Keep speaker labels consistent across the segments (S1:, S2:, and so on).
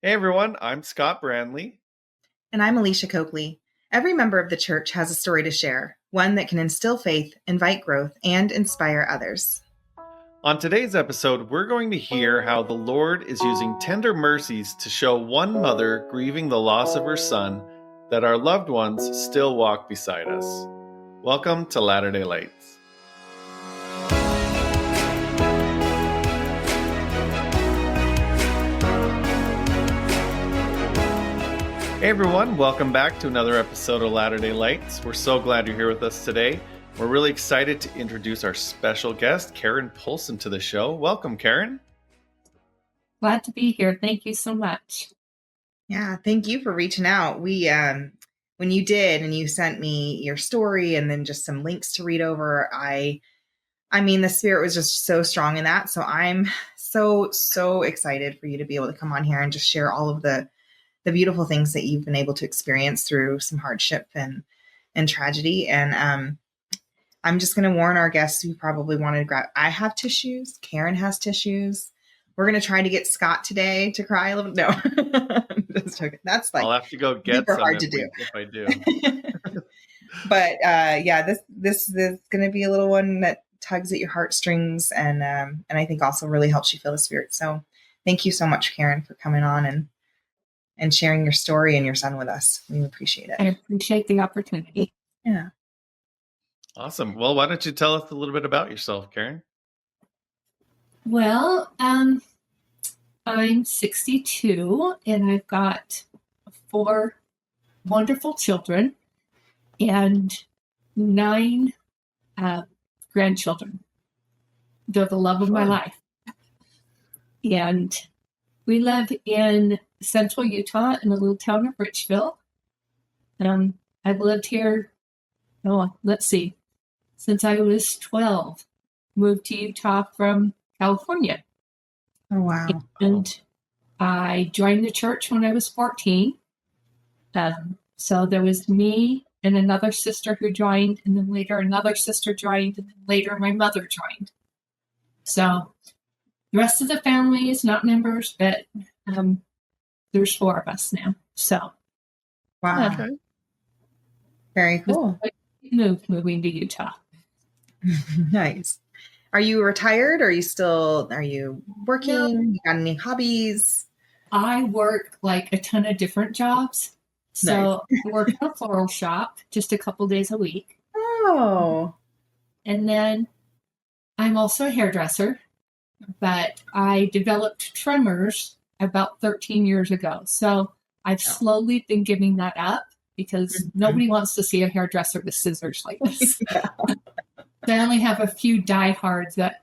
S1: Hey everyone, I'm Scott Brandley.
S2: And I'm Alicia Coakley. Every member of the church has a story to share, one that can instill faith, invite growth, and inspire others.
S1: On today's episode, we're going to hear how the Lord is using tender mercies to show one mother grieving the loss of her son that our loved ones still walk beside us. Welcome to Latter-day Lights. Hey everyone, welcome back to another episode of Latter-day Lights. We're so glad you're here with us today. We're really excited to introduce our special guest, Karen Poulsen, to the show. Welcome, Karen.
S3: Glad to be here. Thank you so much.
S2: Yeah, thank you for reaching out. When you did and you sent me your story and then just some links to read over, I mean, the spirit was just so strong in that. So I'm so excited for you to be able to come on here and just share all of the beautiful things that you've been able to experience through some hardship and tragedy. And I'm just going to warn our guests who probably wanted to grab. I have tissues. Karen has tissues. We're going to try to get Scott today to cry a little. No, I'm just joking. That's like
S1: I'll have to go get
S2: super
S1: some
S2: hard to do
S1: if I do.
S2: But yeah, this is going to be a little one that tugs at your heartstrings, and I think also really helps you feel the spirit. So thank you so much, Karen, for coming on and sharing your story and your son with us. We appreciate it.
S3: I appreciate the opportunity.
S2: Yeah.
S1: Awesome. Well, why don't you tell us a little bit about yourself, Karen?
S3: Well, I'm 62 and I've got 4 wonderful children and 9 grandchildren. They're the love of my life. And we live in central Utah in the little town of Richville. I've lived here, since I was 12. Moved to Utah from California.
S2: Oh, wow.
S3: And I joined the church when I was 14. So there was me and another sister who joined, and then later another sister joined, and then later my mother joined. So the rest of the family is not members, but there's 4 of us now. So
S2: Wow. Okay. Very cool.
S3: Moving to Utah.
S2: Nice. Are you retired? Are you working?
S3: No.
S2: You got any hobbies?
S3: I work like a ton of different jobs. So I work in a floral shop just a couple days a week.
S2: Oh.
S3: And then I'm also a hairdresser, but I developed trimmers about 13 years ago. So I've slowly been giving that up because nobody wants to see a hairdresser with scissors like this.
S2: Yeah.
S3: I only have a few diehards that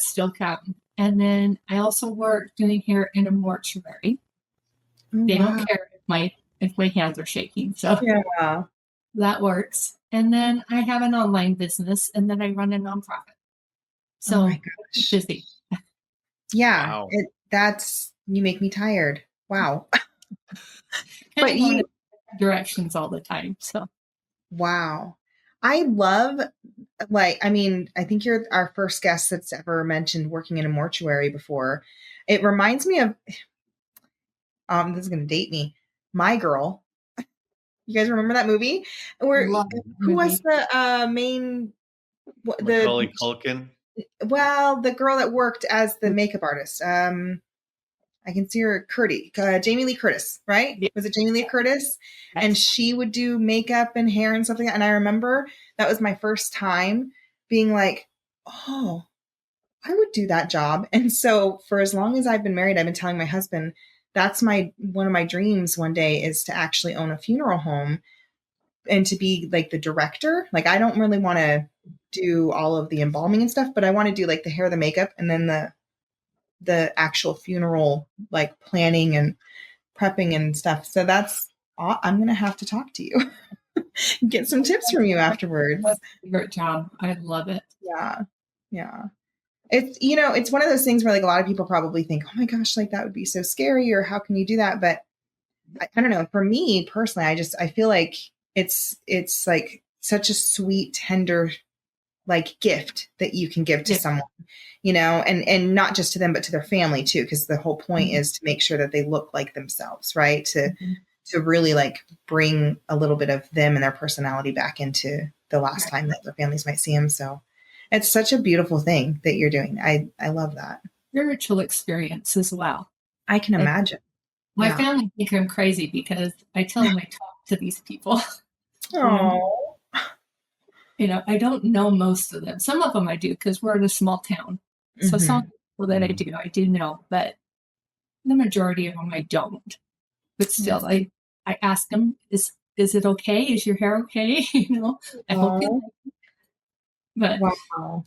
S3: still count. And then I also work doing hair in a mortuary. They don't care if my hands are shaking. So
S2: yeah,
S3: that works. And then I have an online business, and then I run a nonprofit. So
S2: oh my gosh.
S3: Busy.
S2: Yeah, wow. You make me tired. Wow.
S3: But you directions all the time. So
S2: wow. I love, I think you're our first guest that's ever mentioned working in a mortuary before. It reminds me of, this is going to date me, My Girl. You guys remember that movie? Who was the main?
S1: Macaulay Culkin.
S2: Well, the girl that worked as the makeup artist. I can see her, Jamie Lee Curtis, right? Yeah. Was it Jamie Lee Curtis? Yes. And she would do makeup and hair and stuff like that. And I remember that was my first time being like, oh, I would do that job. And so for as long as I've been married, I've been telling my husband, that's one of my dreams one day is to actually own a funeral home and to be like the director. Like, I don't really want to do all of the embalming and stuff, but I want to do like the hair, the makeup, and then the actual funeral, like planning and prepping and stuff. So I'm going to have to talk to you, get some tips from you afterwards.
S3: Great job. I love it.
S2: Yeah. Yeah. It's one of those things where like a lot of people probably think, oh my gosh, like that would be so scary, or how can you do that? But I don't know. For me personally, I feel like it's like such a sweet, tender like gift that you can give to someone, and not just to them, but to their family too. Cause the whole point is to make sure that they look like themselves, right? To really like bring a little bit of them and their personality back into the last time that their families might see them. So it's such a beautiful thing that you're doing. I love that.
S3: Spiritual experience as well.
S2: I can imagine.
S3: My family think I'm crazy because I tell them I talk to these people.
S2: Oh,
S3: I don't know most of them. Some of them I do because we're in a small town. So some people that I do know, but the majority of them I don't. But still, I ask them, is it okay? Is your hair okay? I hope you like it. But
S2: wow.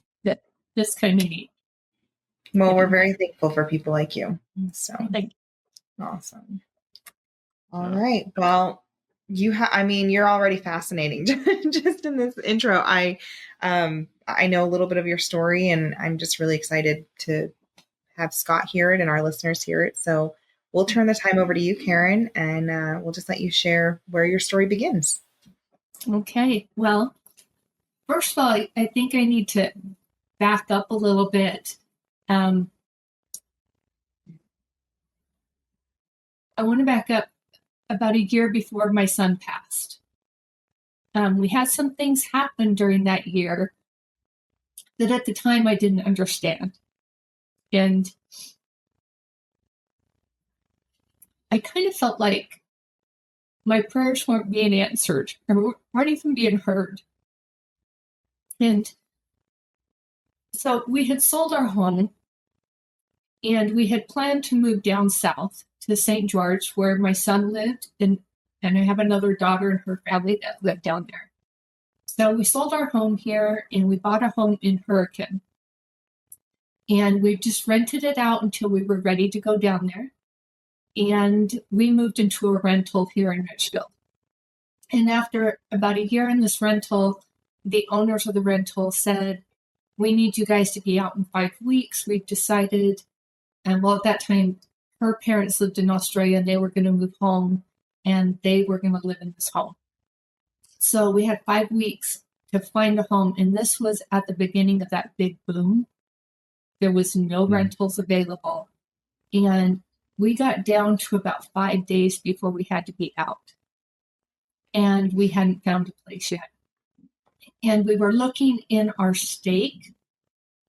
S3: That's kind of neat.
S2: Well, we're very thankful for people like you. So awesome. All right. Well, you're already fascinating just in this intro. I know a little bit of your story, and I'm just really excited to have Scott hear it and our listeners hear it. So we'll turn the time over to you, Karen, and we'll just let you share where your story begins.
S3: Okay. Well, first of all, I think I need to back up a little bit. I want to back up about a year before my son passed. We had some things happen during that year that at the time I didn't understand. And I kind of felt like my prayers weren't being answered or weren't even being heard. And so we had sold our home and we had planned to move down south to St. George, where my son lived, and I have another daughter and her family that lived down there. So we sold our home here and we bought a home in Hurricane. And we just rented it out until we were ready to go down there. And we moved into a rental here in Richville. And after about a year in this rental, the owners of the rental said, we need you guys to be out in 5 weeks. We've decided, and well, at that time, her parents lived in Australia and they were going to move home and they were going to live in this home. So we had 5 weeks to find a home. And this was at the beginning of that big boom. There was no rentals available. And we got down to about 5 days before we had to be out. And we hadn't found a place yet. And we were looking in our stake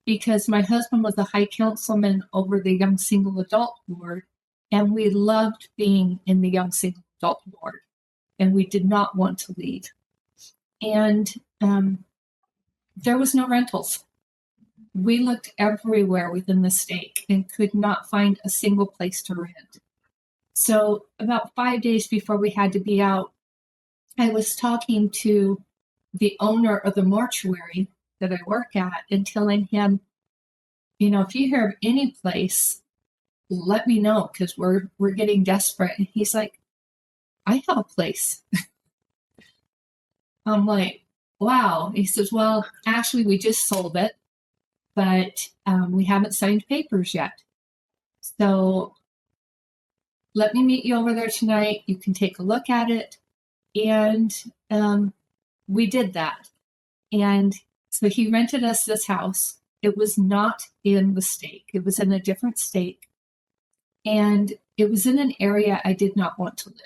S3: because my husband was a high councilman over the Young Single Adult Board. And we loved being in the Young Single Adult Board. And we did not want to leave. And there was no rentals. We looked everywhere within the stake and could not find a single place to rent. So about 5 days before we had to be out, I was talking to the owner of the mortuary that I work at and telling him, if you hear of any place, let me know because we're getting desperate. And he's like, I have a place. I'm like, wow. He says, well, actually, we just sold it, but we haven't signed papers yet. So let me meet you over there tonight. You can take a look at it. And we did that. And so he rented us this house. It was not in the stake. It was in a different stake. And it was in an area I did not want to live.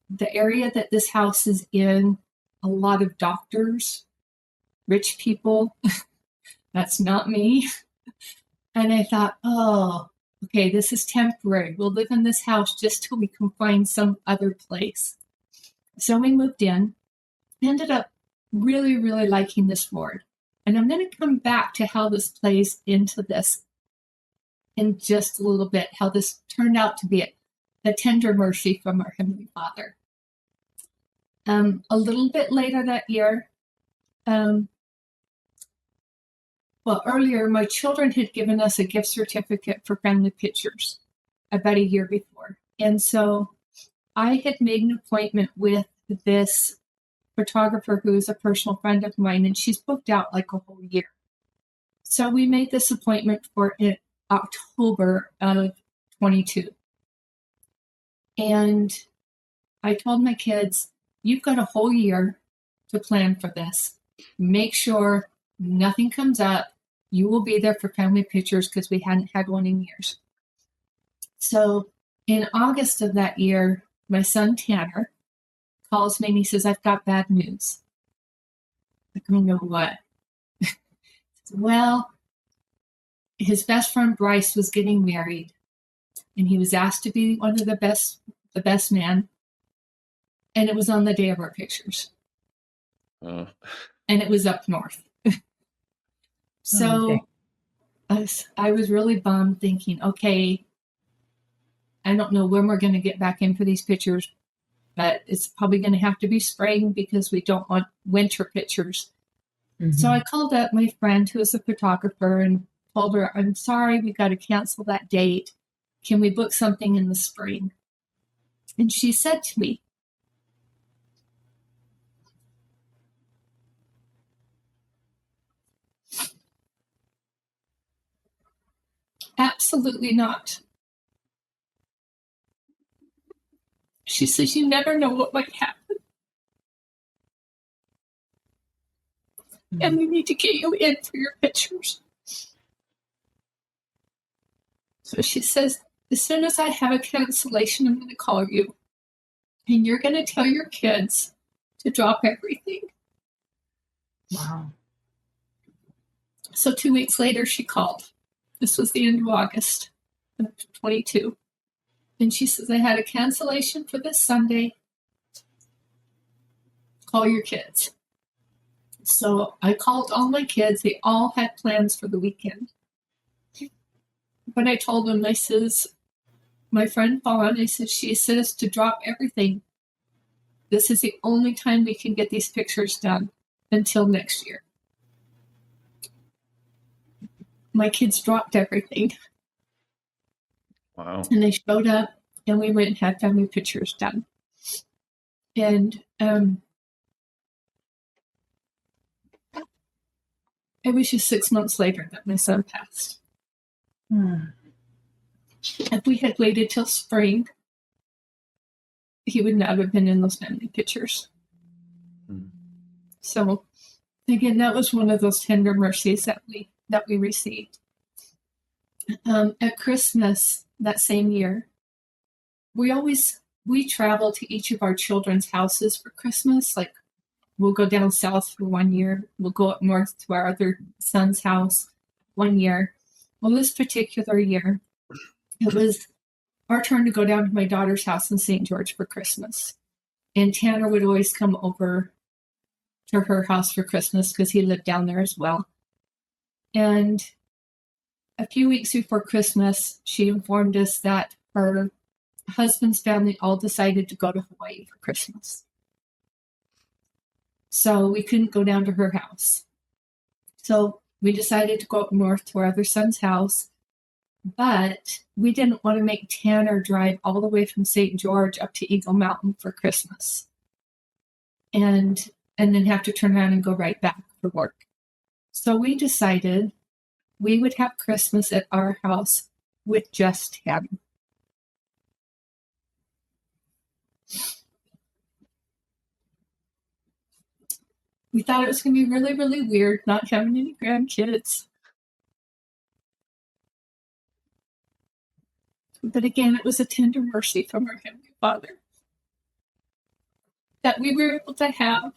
S3: The area that this house is in, a lot of doctors, rich people. That's not me. And I thought, oh, okay, this is temporary. We'll live in this house just till we can find some other place. So we moved in, ended up really, really liking this ward. And I'm going to come back to how this plays into this in just a little bit, how this turned out to be a tender mercy from our Heavenly Father. A little bit later that year, earlier, my children had given us a gift certificate for family pictures about a year before. And so I had made an appointment with this photographer who is a personal friend of mine, and she's booked out like a whole year. So we made this appointment for October of 22. And I told my kids, you've got a whole year to plan for this. make sure nothing comes up. You will be there for family pictures because we hadn't had one in years. So in August of that year, my son Tanner calls me and he says, I've got bad news. I don't know what. Well, his best friend Bryce was getting married and he was asked to be one of the best man. And it was on the day of our pictures. And it was up north. So I was really bummed thinking, okay, I don't know when we're going to get back in for these pictures, but it's probably going to have to be spring because we don't want winter pictures. Mm-hmm. So I called up my friend who is a photographer and told her, I'm sorry, we got to cancel that date. Can we book something in the spring? And she said to me, absolutely not. She says, you never know what might happen. Mm-hmm. And we need to get you in for your pictures. So she says, as soon as I have a cancellation, I'm going to call you. And you're going to tell your kids to drop everything.
S4: Wow.
S3: So 2 weeks later, she called. This was the end of August of 22. And she says, I had a cancellation for this Sunday. Call your kids. So I called all my kids. They all had plans for the weekend. But I told them, I says, my friend Vaughn, I said, she says to drop everything. This is the only time we can get these pictures done until next year. My kids dropped everything.
S1: Wow.
S3: And they showed up and we went and had family pictures done. And it was just 6 months later that my son passed. If we had waited till spring, he would not have been in those family pictures. So again, that was one of those tender mercies that we received. At Christmas that same year, we travel to each of our children's houses for Christmas. Like we'll go down south for 1 year. We'll go up north to our other son's house 1 year. Well, this particular year, it was our turn to go down to my daughter's house in St. George for Christmas. And Tanner would always come over to her house for Christmas because he lived down there as well. And a few weeks before Christmas, she informed us that her husband's family all decided to go to Hawaii for Christmas. So we couldn't go down to her house. So we decided to go up north to our other son's house, but we didn't want to make Tanner drive all the way from St. George up to Eagle Mountain for Christmas and then have to turn around and go right back for work. So we decided we would have Christmas at our house with just him. We thought it was going to be really, really weird not having any grandkids. But again, it was a tender mercy from our Heavenly Father that we were able to have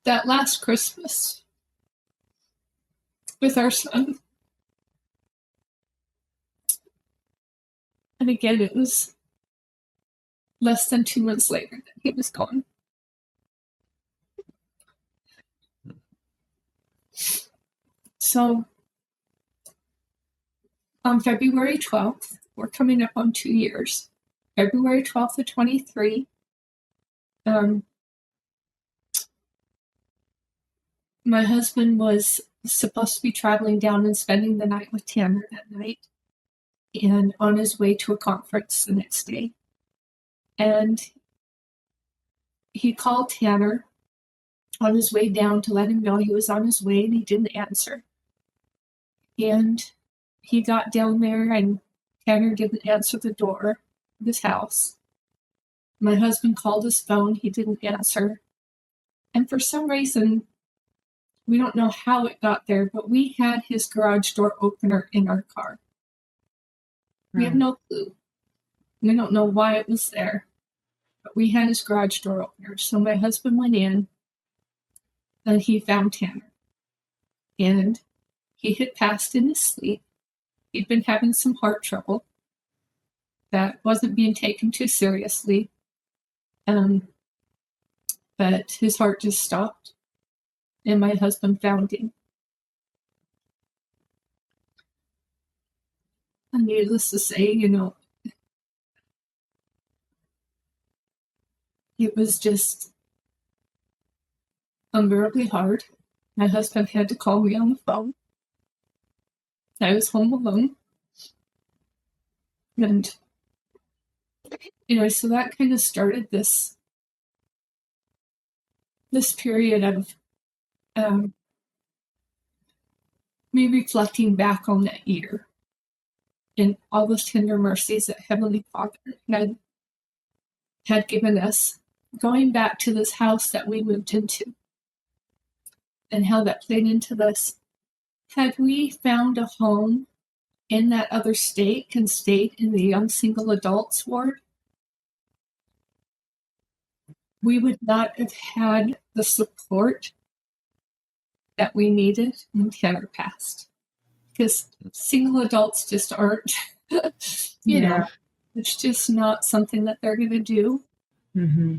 S3: that last Christmas with our son. And again, it was less than 2 months later that he was gone. So on February 12th, we're coming up on 2 years. February 12th of 23, my husband was supposed to be traveling down and spending the night with Tanner that night and on his way to a conference the next day. And he called Tanner on his way down to let him know he was on his way, and he didn't answer. And he got down there and Tanner didn't answer the door of his house. My husband called his phone. He didn't answer. And for some reason, we don't know how it got there, but we had his garage door opener in our car. We have no clue. We don't know why it was there, but we had his garage door opener. So my husband went in and he found Tanner. And he had passed in his sleep. He'd been having some heart trouble that wasn't being taken too seriously. But his heart just stopped. And my husband found him. And needless to say, it was just unbearably hard. My husband had to call me on the phone. I was home alone. And, so that kind of started this period of me reflecting back on that year and all those tender mercies that Heavenly Father had given us, going back to this house that we moved into and how that played into this. Had we found a home in that other state and stayed in the young single adults ward, we would not have had the support that we needed when Tanner passed. Because single adults just aren't, know, it's just not something that they're going to do.
S4: Mm-hmm.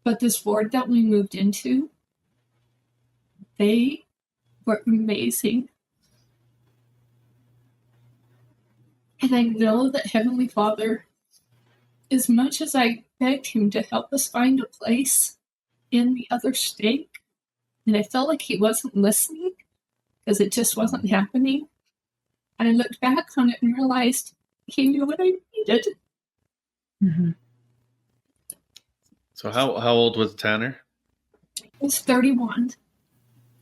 S3: But this ward that we moved into, they were amazing. And I know that Heavenly Father, as much as I begged him to help us find a place in the other state, and I felt like he wasn't listening because it just wasn't happening. And I looked back on it and realized he knew what I needed.
S4: Mm-hmm.
S1: So how old was Tanner?
S3: He was 31.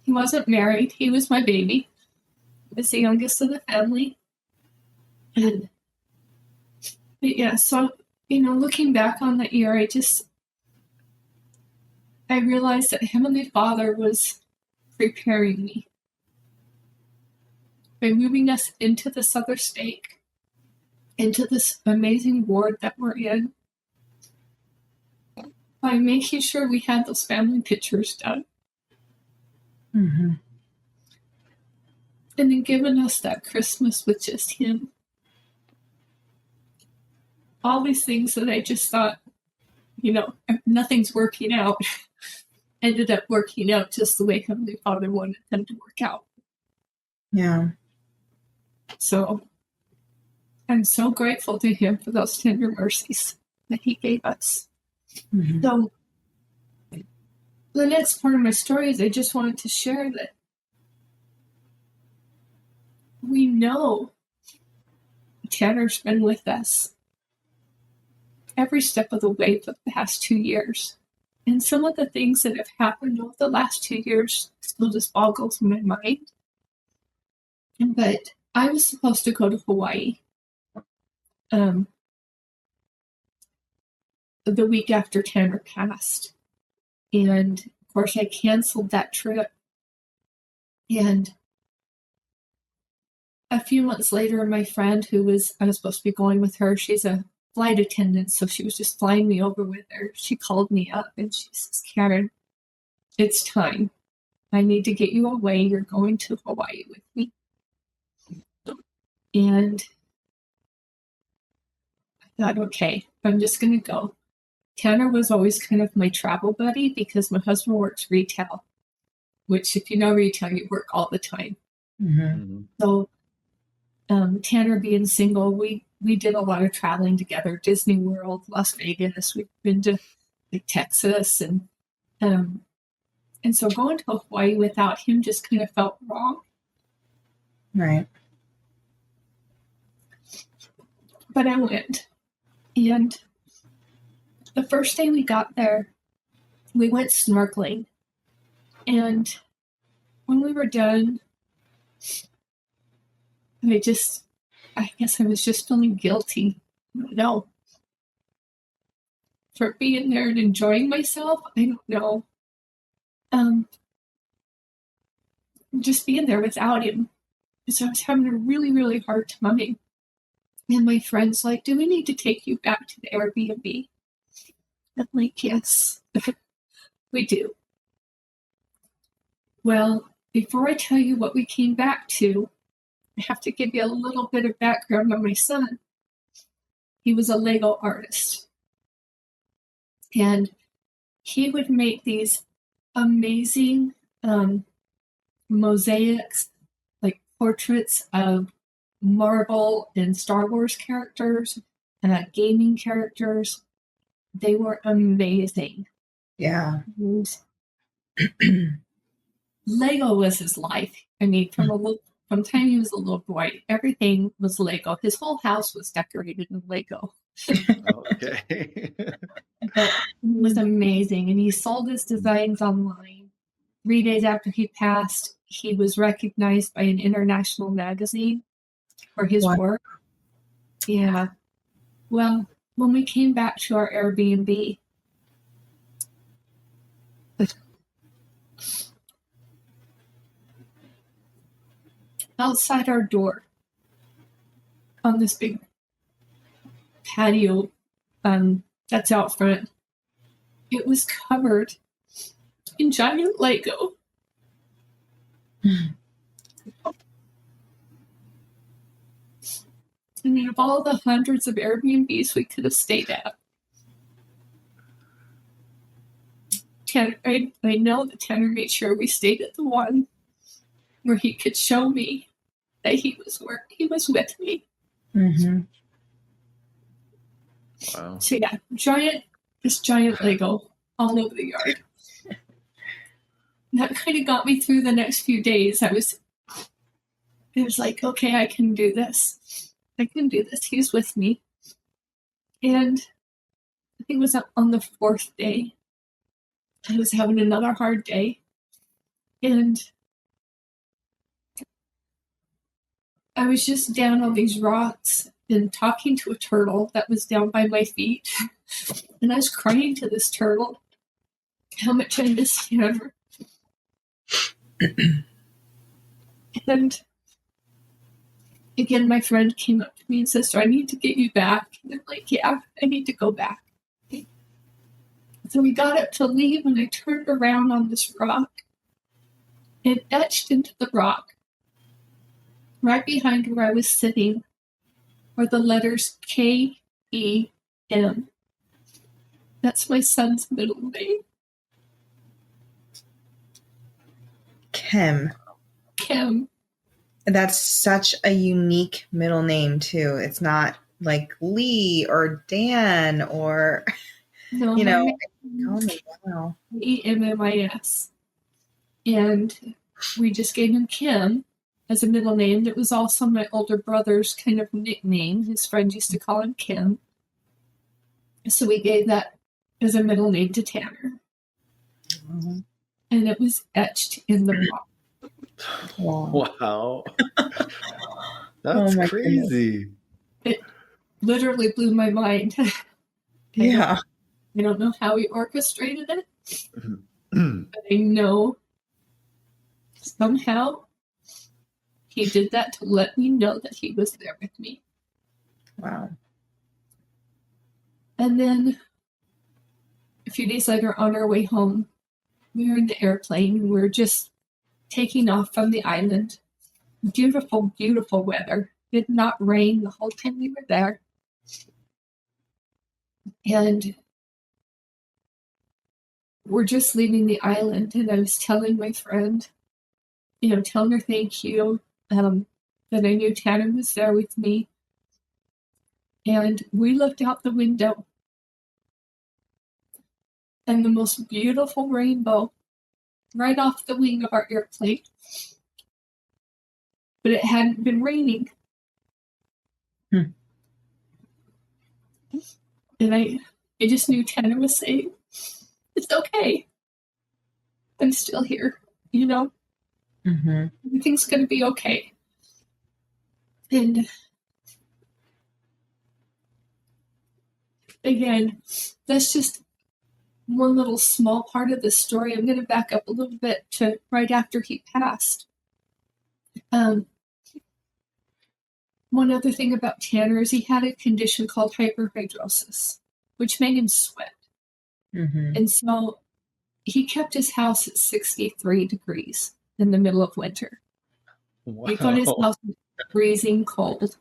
S3: He wasn't married. He was my baby. He was the youngest of the family. But yeah, so, looking back on that year, I realized that Heavenly Father was preparing me by moving us into this other state, into this amazing ward that we're in, by making sure we had those family pictures done.
S4: Mm-hmm.
S3: And then giving us that Christmas with just him. All these things that I just thought, nothing's working out, ended up working out just the way Heavenly Father wanted them to work out.
S4: Yeah.
S3: So I'm so grateful to him for those tender mercies that he gave us.
S4: Mm-hmm.
S3: So the next part of my story is I just wanted to share that we know Tanner's been with us every step of the way for the past 2 years. And some of the things that have happened over the last 2 years still just boggles my mind. But I was supposed to go to Hawaii the week after Tanner passed. And of course I canceled that trip. And a few months later, my friend I was supposed to be going with her, she's a flight attendant, so she was just flying me over with her. She called me up and she says, Karen, it's time. I need to get you away. You're going to Hawaii with me. And I thought, okay, I'm just going to go. Tanner was always kind of my travel buddy because my husband works retail, which if you know retail, you work all the time.
S4: Mm-hmm.
S3: So Tanner being single, we did a lot of traveling together, Disney World, Las Vegas. We've been to Texas. And so going to Hawaii without him just kind of felt wrong.
S4: Right.
S3: But I went. And the first day we got there, we went snorkeling. And when we were done, I guess I was just feeling guilty. I don't know. For being there and enjoying myself, I don't know. just being there without him. So I was having a really, really hard time. And my friend's like, do we need to take you back to the Airbnb? I'm like, yes, we do. Well, before I tell you what we came back to, I have to give you a little bit of background on my son. He was a Lego artist. And he would make these amazing mosaics, like portraits of Marvel and Star Wars characters and gaming characters. They were amazing.
S2: Yeah.
S3: Lego was his life. I mean, from the time he was a little boy, everything was Lego. His whole house was decorated in Lego.
S1: Okay.
S3: It was amazing. And he sold his designs online. 3 days after he passed, he was recognized by an international magazine for his work. Yeah. Well, when we came back to our Airbnb, outside our door, on this big patio that's out front, it was covered in giant Lego. I mean, of all the hundreds of Airbnbs we could have stayed at, I know that Tanner made sure we stayed at the one where he could show me that he was with me.
S2: Mm-hmm.
S1: Wow.
S3: So yeah, this giant Lego all over the yard. That kind of got me through the next few days. It was like, okay, I can do this. I can do this. He's with me. And I think it was on the 4th day. I was having another hard day. And I was just down on these rocks and talking to a turtle that was down by my feet. And I was crying to this turtle how much I missed him. And again, my friend came up to me and says, "So I need to get you back." And I'm like, yeah, I need to go back. So we got up to leave, and I turned around on this rock, and etched into the rock, right behind where I was sitting, were the letters K-E-M. That's my son's middle name.
S2: Kim. That's such a unique middle name, too. It's not like Lee or Dan or,
S3: No,
S2: wow.
S3: E-M-M-I-S. And we just gave him Kim as a middle name. It was also my older brother's kind of nickname. His friends used to call him Kim. So we gave that as a middle name to Tanner.
S2: Mm-hmm.
S3: And it was etched in the rock.
S1: Wow. That's crazy.
S2: Goodness.
S3: It literally blew my mind.
S2: Yeah.
S3: I don't know how he orchestrated it, but I know somehow he did that to let me know that he was there with me.
S2: Wow.
S3: And then a few days later, on our way home, we were in the airplane. We were just taking off from the island. Beautiful, beautiful weather. It did not rain the whole time we were there. And we're just leaving the island, and I was telling my friend, telling her thank you, that I knew Tanner was there with me. And we looked out the window, and the most beautiful rainbow right off the wing of our airplane. But it hadn't been raining. And I just knew Tanner was saying, "It's okay. I'm still here,
S2: Mm-hmm.
S3: Everything's going to be okay." And again, that's just one little small part of the story. I'm going to back up a little bit to right after he passed. One other thing about Tanner is he had a condition called hyperhidrosis, which made him sweat.
S4: Mm-hmm.
S3: And so he kept his house at 63 degrees in the middle of winter.
S1: Wow.
S3: He got his house freezing cold.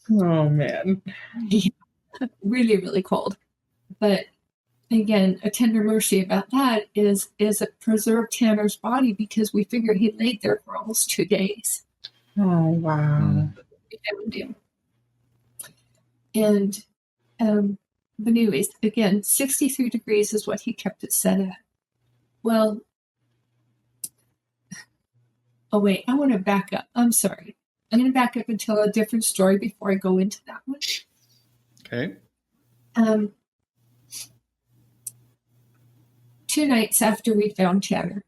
S4: Oh, man.
S3: Yeah, really, really cold. But again, a tender mercy about that is it preserved Tanner's body because we figured he laid there for almost 2 days.
S4: Oh, wow.
S3: We found him. And, but anyways, again, 63 degrees is what he kept it set at. Well, oh wait, I want to back up. I'm sorry. I'm going to back up and tell a different story before I go into that one.
S1: Okay.
S3: 2 nights after we found Tanner,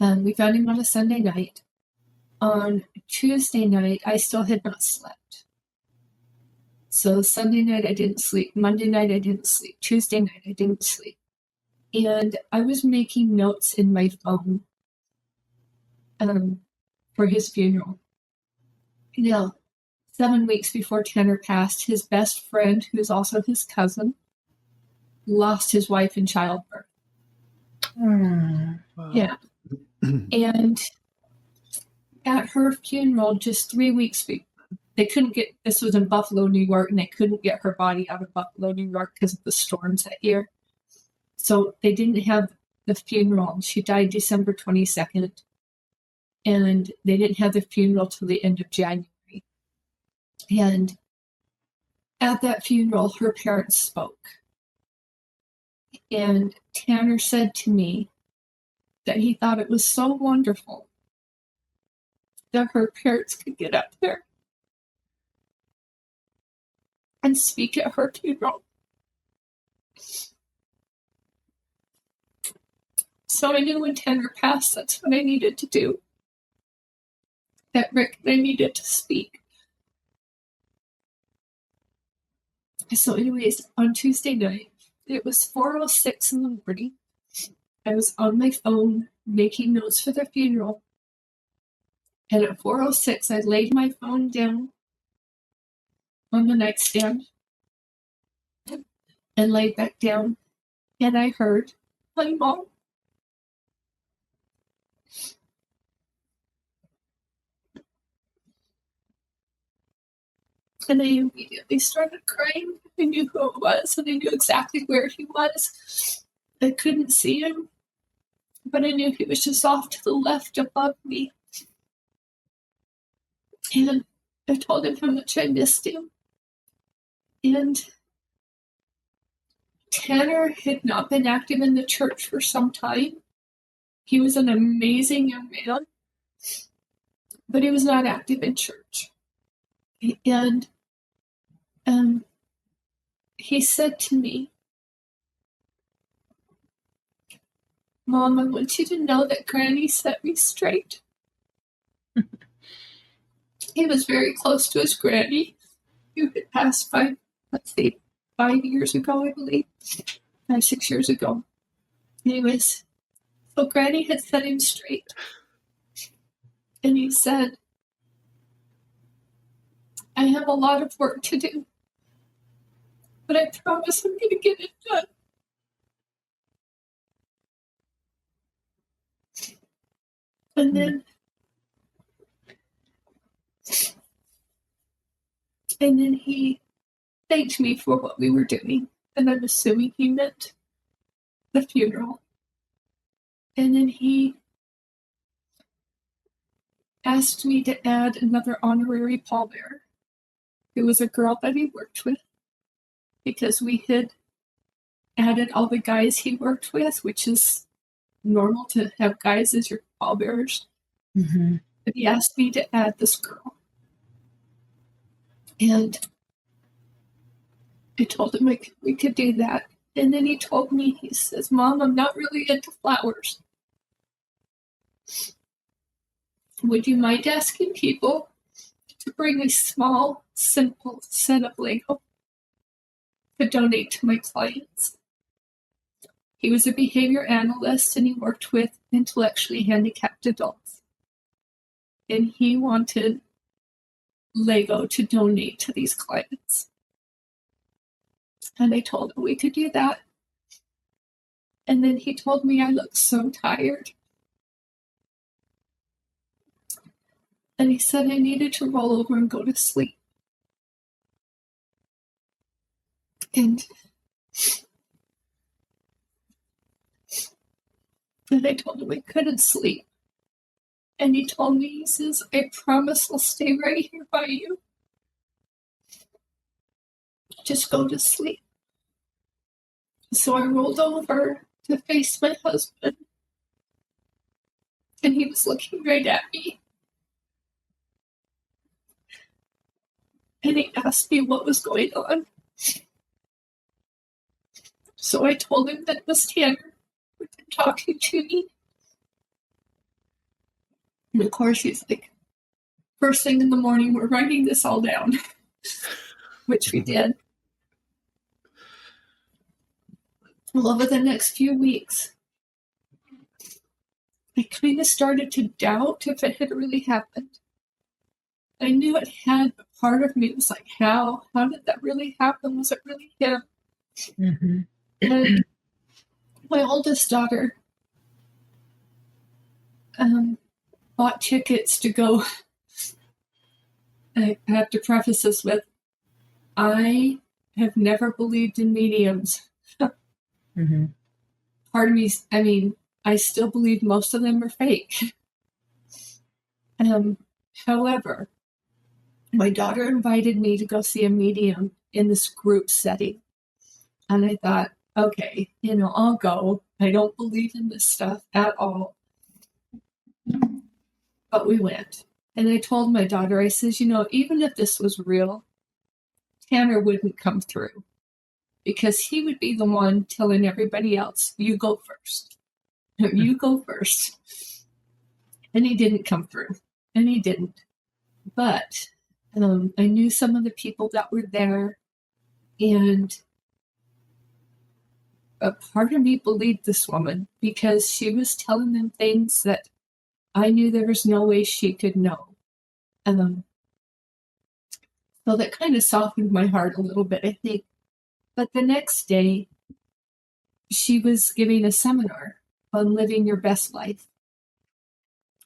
S3: we found him on a Sunday night. On Tuesday night, I still had not slept. So Sunday night, I didn't sleep. Monday night, I didn't sleep. Tuesday night, I didn't sleep. And I was making notes in my phone for his funeral. Now, 7 weeks before Tanner passed, his best friend, who's also his cousin, lost his wife in childbirth.
S4: Oh.
S3: Yeah. And at her funeral, just 3 weeks before, they couldn't get, this was in Buffalo, New York, and they couldn't get her body out of Buffalo, New York because of the storms that year. So they didn't have the funeral. She died December 22nd. And they didn't have the funeral till the end of January. And at that funeral, her parents spoke. And Tanner said to me that he thought it was so wonderful that her parents could get up there and speak at her funeral. So I knew when Tanner passed, that's what I needed to do. That Rick and I needed to speak. So anyways, on Tuesday night, it was 4:06 in the morning. I was on my phone making notes for the funeral. And at 4:06, I laid my phone down on the nightstand and laid back down. And I heard, "Hi, Mom." And I immediately started crying. I knew who it was, and I knew exactly where he was. I couldn't see him, but I knew he was just off to the left above me. And I told him how much I missed him. And Tanner had not been active in the church for some time. He was an amazing young man, but he was not active in church. And he said to me, "Mom, I want you to know that Granny set me straight." He was very close to his granny, who had passed 5 years ago, I believe. 5, 6 years ago. Anyways, so Granny had set him straight. And he said, "I have a lot of work to do, but I promise I'm going to get it done." And then he thanked me for what we were doing, and I'm assuming he meant the funeral. And then he asked me to add another honorary pallbearer. It was a girl that he worked with, because we had added all the guys he worked with, which is normal to have guys as your pallbearers.
S4: Mm-hmm.
S3: But he asked me to add this girl. And I told him we could do that. And then he told me, he says, "Mom, I'm not really into flowers. Would you mind asking people to bring a small, simple set of Lego to donate to my clients?" He was a behavior analyst and he worked with intellectually handicapped adults. And he wanted Lego to donate to these clients. And I told him we could do that. And then he told me I looked so tired. And he said I needed to roll over and go to sleep. And I told him we couldn't sleep. And he told me, he says, I promise I'll stay right here by you. Just go to sleep. So I rolled over to face my husband. And he was looking right at me. And he asked me what was going on. So I told him that it was Tanner who had been talking to me. And of course, he's like, first thing in the morning, we're writing this all down, which we did. Well, over the next few weeks, I kind of started to doubt if it had really happened. I knew it had, but part of me was like, how? How did that really happen? Was it really him?
S4: Mm-hmm.
S3: And my oldest daughter bought tickets to go. I have to preface this with, I have never believed in mediums.
S4: Mm-hmm.
S3: Part of me, I mean, I still believe most of them are fake. However, my daughter invited me to go see a medium in this group setting. And I thought, okay, I'll go. I don't believe in this stuff at all. But we went. And I told my daughter, I says, even if this was real, Tanner wouldn't come through. Because he would be the one telling everybody else, you go first. You go first. And he didn't come through. And he didn't. But I knew some of the people that were there. And a part of me believed this woman because she was telling them things that I knew there was no way she could know. So that kind of softened my heart a little bit, I think. But the next day, she was giving a seminar on living your best life.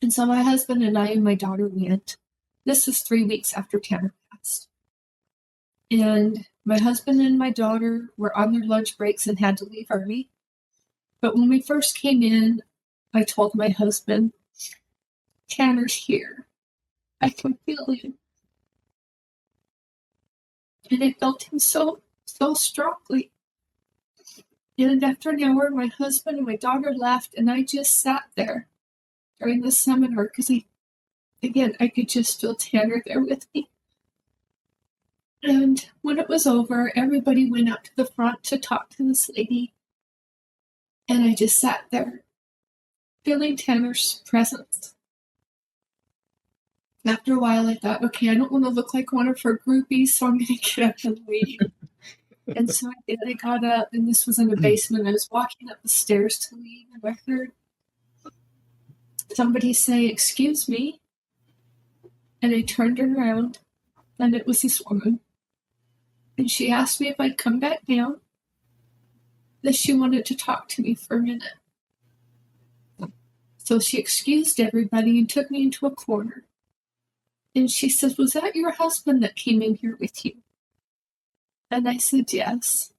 S3: And so my husband and I and my daughter went. This was 3 weeks after Tanner passed. And my husband and my daughter were on their lunch breaks and had to leave early. But when we first came in, I told my husband, Tanner's here. I can feel him. And I felt him so strongly. And after an hour, my husband and my daughter left, and I just sat there during the seminar because I could just feel Tanner there with me. And when it was over, everybody went out to the front to talk to this lady. And I just sat there, feeling Tanner's presence. After a while, I thought, okay, I don't want to look like one of her groupies, so I'm going to get up and leave. And so I did. I got up, and this was in the basement. I was walking up the stairs to leave, and I heard somebody say, excuse me. And I turned around, and it was this woman. And she asked me if I'd come back down, that she wanted to talk to me for a minute. So she excused everybody and took me into a corner. And she said, was that your husband that came in here with you? And I said, yes.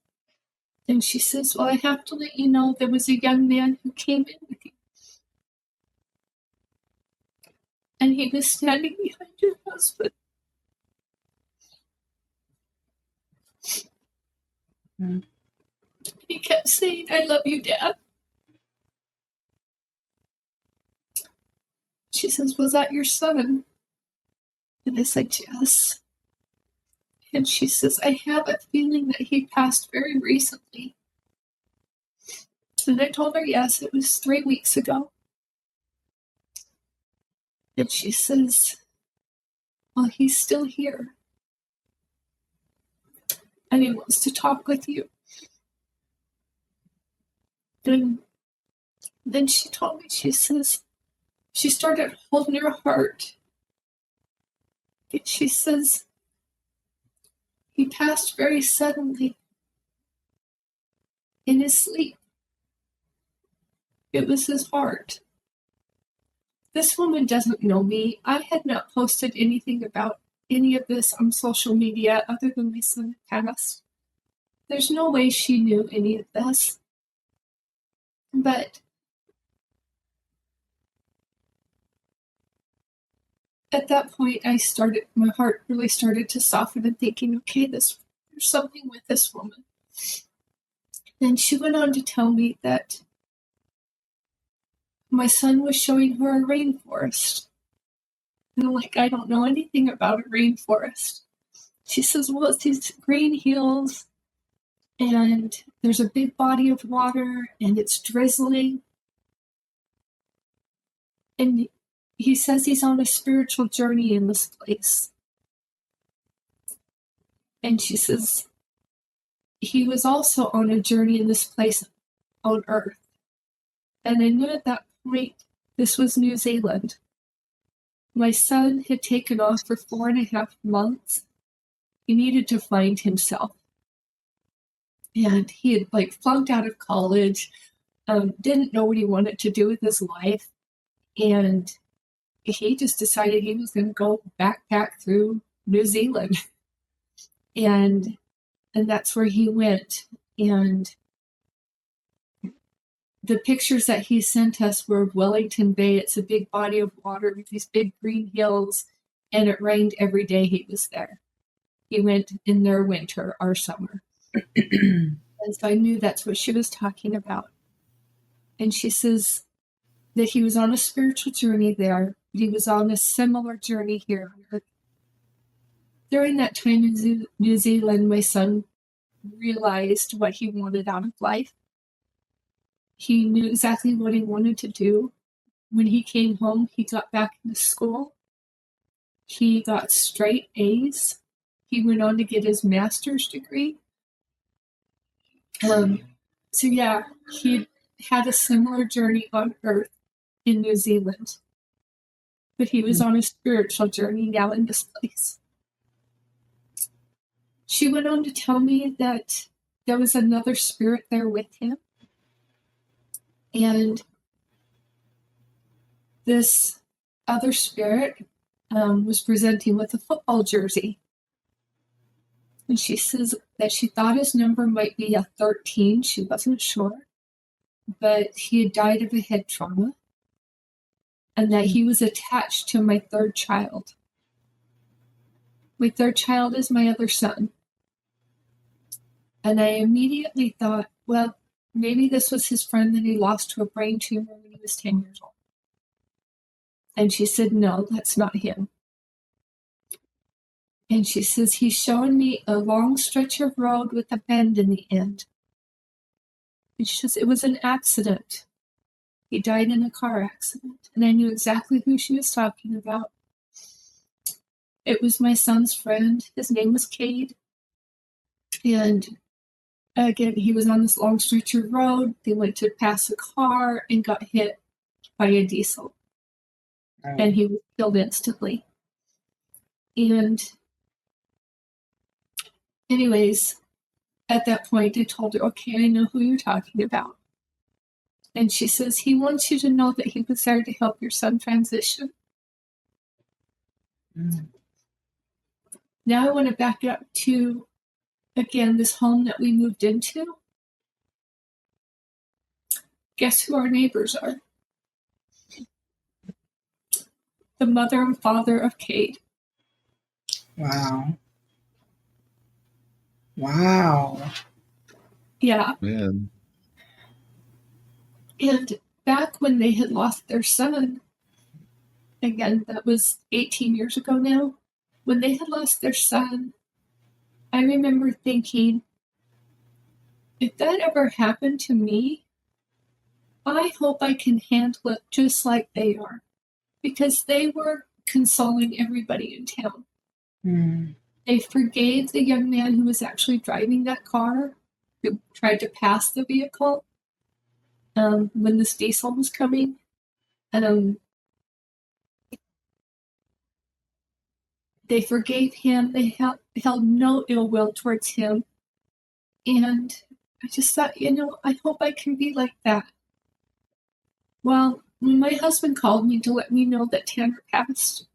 S3: And she says, well, I have to let you know there was a young man who came in with you. And he was standing behind your husband.
S4: Mm.
S3: He kept saying, I love you, Dad. She says, was that your son? And I said, yes. And she says, I have a feeling that he passed very recently. And I told her, yes, it was 3 weeks ago. And she says, well, he's still here. And he wants to talk with you. And then she told me, she says, she started holding her heart. And she says, he passed very suddenly in his sleep. It was his heart. This woman doesn't know me. I had not posted anything about any of this on social media other than my son had passed. There's no way she knew any of this. But at that point, my heart really started to soften and thinking, okay, there's something with this woman. And she went on to tell me that my son was showing her a rainforest. And I'm like, I don't know anything about a rainforest. She says, well, it's these green hills, and there's a big body of water, and it's drizzling. And he says he's on a spiritual journey in this place. And she says he was also on a journey in this place on Earth. And I knew at that point this was New Zealand. My son had taken off for 4.5 months. He needed to find himself. And he had flunked out of college, didn't know what he wanted to do with his life. And he just decided he was going to go backpack through New Zealand. And that's where he went. And the pictures that he sent us were of Wellington Bay. It's a big body of water with these big green hills, and it rained every day he was there. He went in their winter, our summer. And so I knew that's what she was talking about. And she says that he was on a spiritual journey there, but he was on a similar journey here on Earth. During that time in New Zealand, my son realized what he wanted out of life. He knew exactly what he wanted to do. When he came home, he got back into school. He got straight A's. He went on to get his master's degree. He had a similar journey on Earth in New Zealand. But he was on a spiritual journey now in this place. She went on to tell me that there was another spirit there with him. And this other spirit was presenting with a football jersey. And she says that she thought his number might be a 13. She wasn't sure. But he had died of a head trauma. And that he was attached to my third child. My third child is my other son. And I immediately thought, well, maybe this was his friend that he lost to a brain tumor when he was 10 years old. And she said, no, that's not him. And she says, he's showing me a long stretch of road with a bend in the end. And she says, it was an accident. He died in a car accident. And I knew exactly who she was talking about. It was my son's friend. His name was Kade. And again, he was on this long stretch of road. They went to pass a car and got hit by a diesel. And he was killed instantly. And anyways, at that point, I told her, okay, I know who you're talking about. And she says, he wants you to know that he was there to help your son transition. Now I want to back up to, again, this home that we moved into. Guess who our neighbors are? The mother and father of Kade.
S2: Wow. Wow.
S3: Yeah.
S1: Man.
S3: And back when they had lost their son, again, that was 18 years ago now, when they had lost their son, I remember thinking, if that ever happened to me, I hope I can handle it just like they are. Because they were consoling everybody in town. They forgave the young man who was actually driving that car, who tried to pass the vehicle. when this diesel was coming. They forgave him. They held no ill will towards him. And I just thought, I hope I can be like that. Well, when my husband called me to let me know that Tanner passed,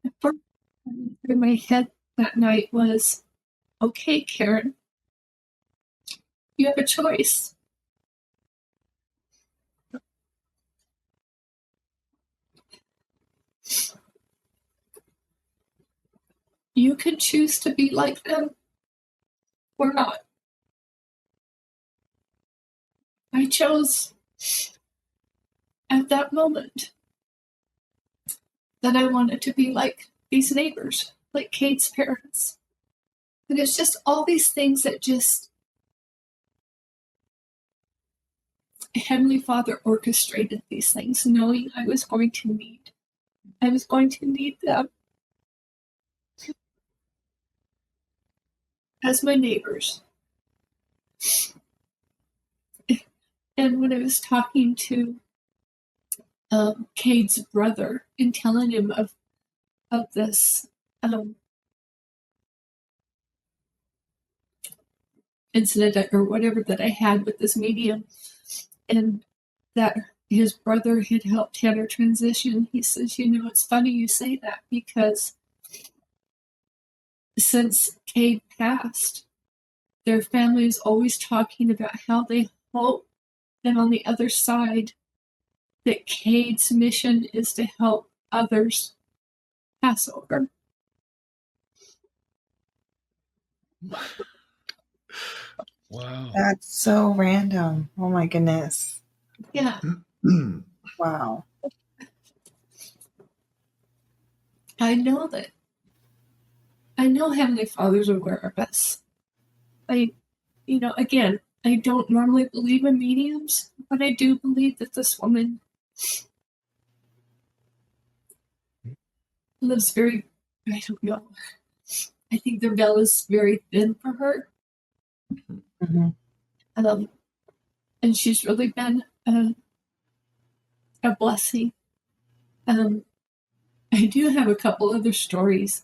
S3: the first thing in my head that night was, okay, Karen, you have a choice. You can choose to be like them or not. I chose at that moment that I wanted to be like these neighbors, like Kade's parents. And it's just all these things that just Heavenly Father orchestrated these things, knowing I was going to need them as my neighbors. And when I was talking to Kade's brother and telling him of this incident or whatever that I had with this medium, and that his brother had helped Tanner transition, he says, it's funny you say that, because since Kade passed, their family is always talking about how they hope that on the other side that Kade's mission is to help others pass over.
S1: Wow.
S2: That's so random. Oh my goodness.
S3: Yeah.
S2: Wow.
S3: I know Heavenly Father's aware of us. Again, I don't normally believe in mediums, but I do believe that this woman lives very, I don't know. I think the veil is very thin for her.
S2: Mm-hmm.
S3: And she's really been a blessing. I do have a couple other stories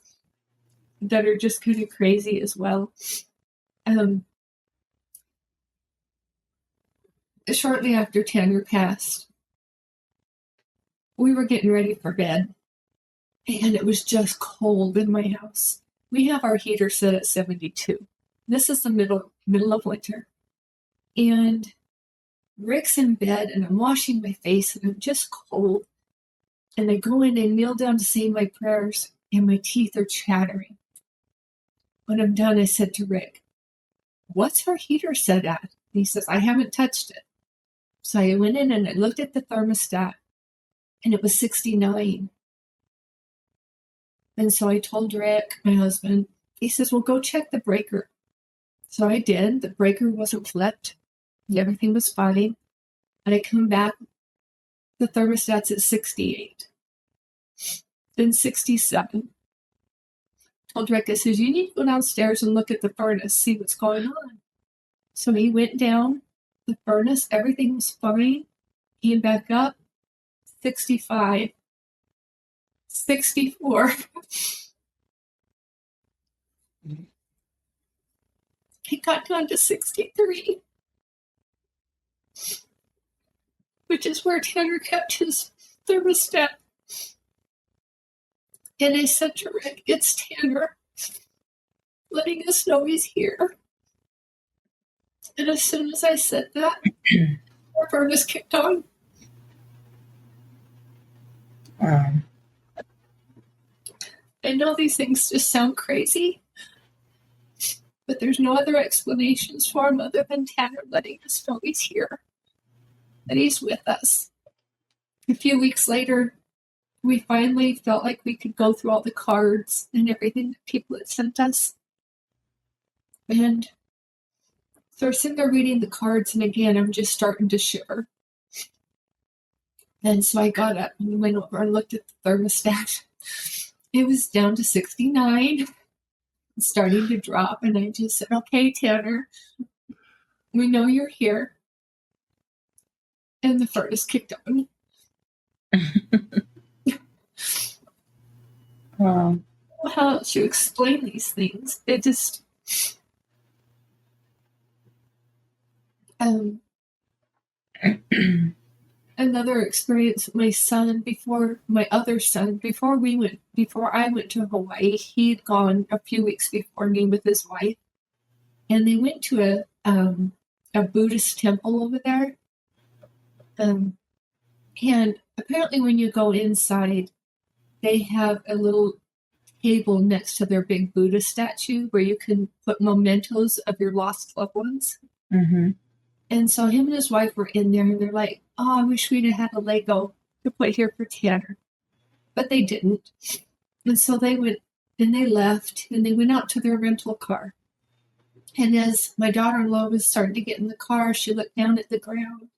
S3: that are just kind of crazy as well. Shortly after Tanner passed, we were getting ready for bed, and it was just cold in my house. We have our heater set at 72. This is the middle of winter. And Rick's in bed, and I'm washing my face, and I'm just cold. And I go in and kneel down to say my prayers, and my teeth are chattering. When I'm done, I said to Rick, "What's our heater set at?" And he says, "I haven't touched it." So I went in and I looked at the thermostat, and it was 69. And so I told Rick, my husband, he says, "Well, go check the breaker." So I did. The breaker wasn't flipped. Everything was fine. And I come back, the thermostat's at 68. Then 67. Told Rick, I says, "You need to go downstairs and look at the furnace, see what's going on." So he went down, the furnace, everything was fine. Came back up, 65, 64. It got down to 63, which is where Tanner kept his thermostat. And I said to Rick, "It's Tanner letting us know he's here." And as soon as I said that, our furnace kicked on. I know these things just sound crazy, but there's no other explanations for him other than Tanner letting us know he's here, that he's with us. A few weeks later, we finally felt like we could go through all the cards and everything that people had sent us. And so we're sitting there reading the cards, and again, I'm just starting to shiver. And so I got up and went over and looked at the thermostat. It was down to 69, starting to drop. And I just said, "Okay, Tanner, we know you're here. and the furnace kicked on.
S4: Wow.
S3: How else to explain these things? It just another experience. My other son, before I went to Hawaii, he'd gone a few weeks before me with his wife, and they went to a Buddhist temple over there. And apparently, when you go inside, they have a little table next to their big Buddha statue where you can put mementos of your lost loved ones.
S4: Mm-hmm.
S3: And so him and his wife were in there, and they're like, "Oh, I wish we'd have had a Lego to put here for Tanner," but they didn't. And so they went and they left, and they went out to their rental car. And as my daughter-in-law was starting to get in the car, she looked down at the ground,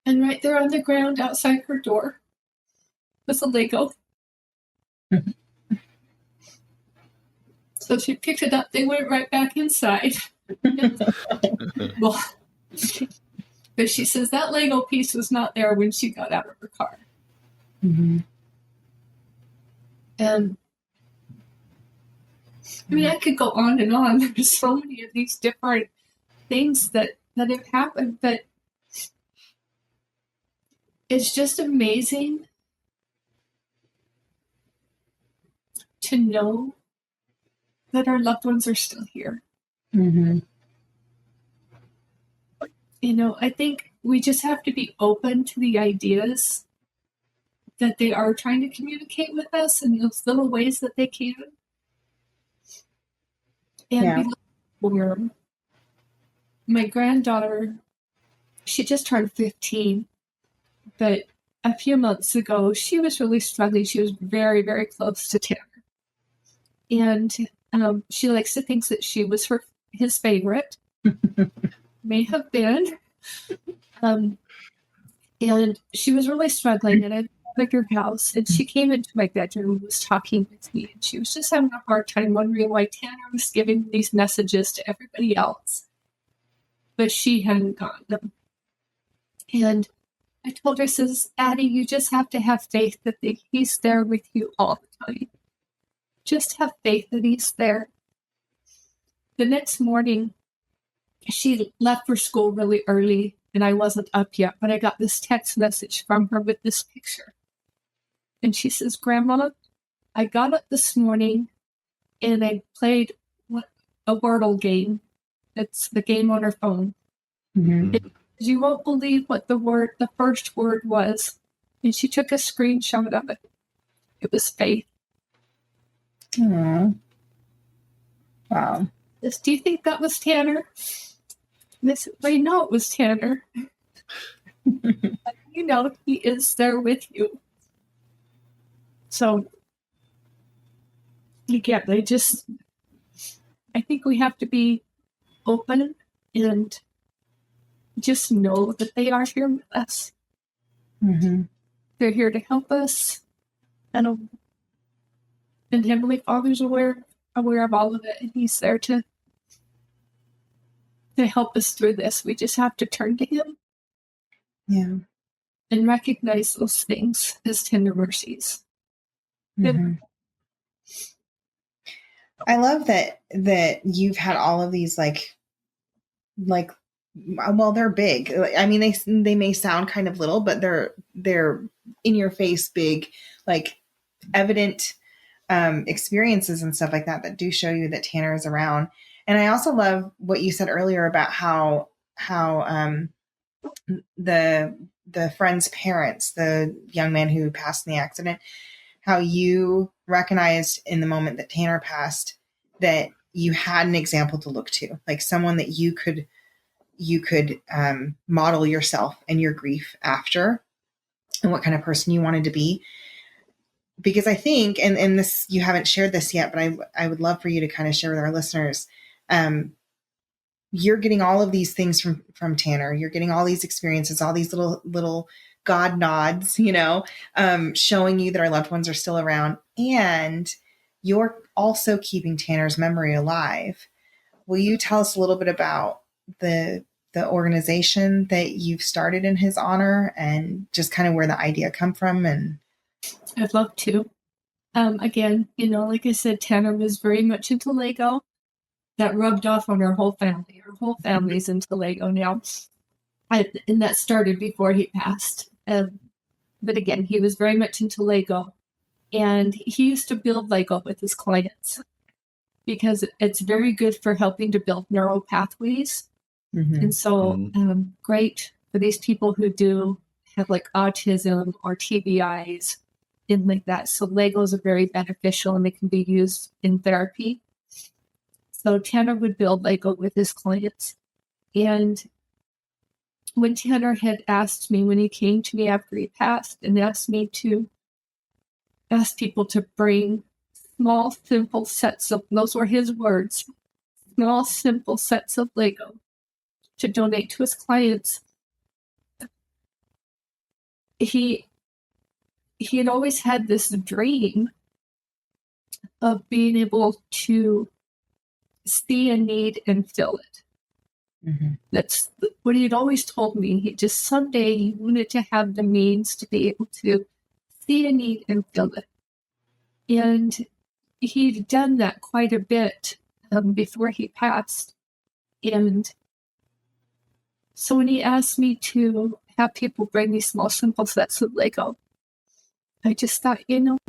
S3: and right there on the ground outside her door was a Lego. So she picked it up. They went right back inside. Well, but she says that Lego piece was not there when she got out of her car.
S4: Mm-hmm.
S3: And I mean, I could go on and on. There's so many of these different things that have happened, but it's just amazing to know that our loved ones are still here.
S4: Mm-hmm.
S3: You know, I think we just have to be open to the ideas that they are trying to communicate with us in those little ways that they can. And be warm. My granddaughter, she just turned 15, but a few months ago, she was really struggling. She was very, very close to Tanner. And she likes to think that she was his favorite. May have been. And she was really struggling, and I at her house, and she came into my bedroom and was talking with me, and she was just having a hard time wondering why Tanner was giving these messages to everybody else, but she hadn't gotten them. And I told her, says, Addie, you just have to have faith that he's there with you all the time. Just have faith that he's there. The next morning, she left for school really early, and I wasn't up yet, but I got this text message from her with this picture. And she says, Grandma, I got up this morning and I played a Wordle game. It's the game on her phone.
S4: Mm-hmm.
S3: You won't believe what the first word was. And she took a screenshot of it. It was faith.
S4: Aww. Wow.
S3: Do you think that was Tanner? And I said, well, you know it was Tanner. You know he is there with you. So, again, I think we have to be open and just know that they are here with us.
S4: Mm-hmm.
S3: They're here to help us. And Heavenly Father's aware of all of it, and he's there to help us through this. We just have to turn to him.
S2: Yeah.
S3: And recognize those things as tender mercies.
S4: Mm-hmm.
S2: I love that you've had all of these like well, they're big. I mean, they may sound kind of little, but they're in your face big, like evident experiences and stuff like that do show you that Tanner is around. And I also love what you said earlier about how the friend's parents, the young man who passed in the accident, how you recognized in the moment that Tanner passed that you had an example to look to, like someone that you could model yourself and your grief after, and what kind of person you wanted to be. Because I think, and this, you haven't shared this yet, but I would love for you to kind of share with our listeners. You're getting all of these things from Tanner. You're getting all these experiences, all these little God nods, showing you that our loved ones are still around, and you're also keeping Tanner's memory alive. Will you tell us a little bit about the the organization that you've started in his honor and just kind of where the idea come from? And
S3: I'd love to. Again, like I said, Tanner was very much into Lego. That rubbed off on our whole family. Our whole family's into Lego now. And that started before he passed. But again, he was very much into Lego. And he used to build Lego with his clients because it's very good for helping to build neural pathways. And so great for these people who do have like autism or TBIs and like that. So Legos are very beneficial and they can be used in therapy. So Tanner would build Lego with his clients. And when Tanner had asked me, when he came to me after he passed and asked me to ask people to bring small, simple sets of, those were his words, small, simple sets of Lego to donate to his clients, he had always had this dream of being able to see a need and fill it. That's what he had always told me. He just someday he wanted to have the means to be able to see a need and fill it. And he'd done that quite a bit before he passed. And so when he asked me to have people bring these small, simple sets of Lego, I just thought,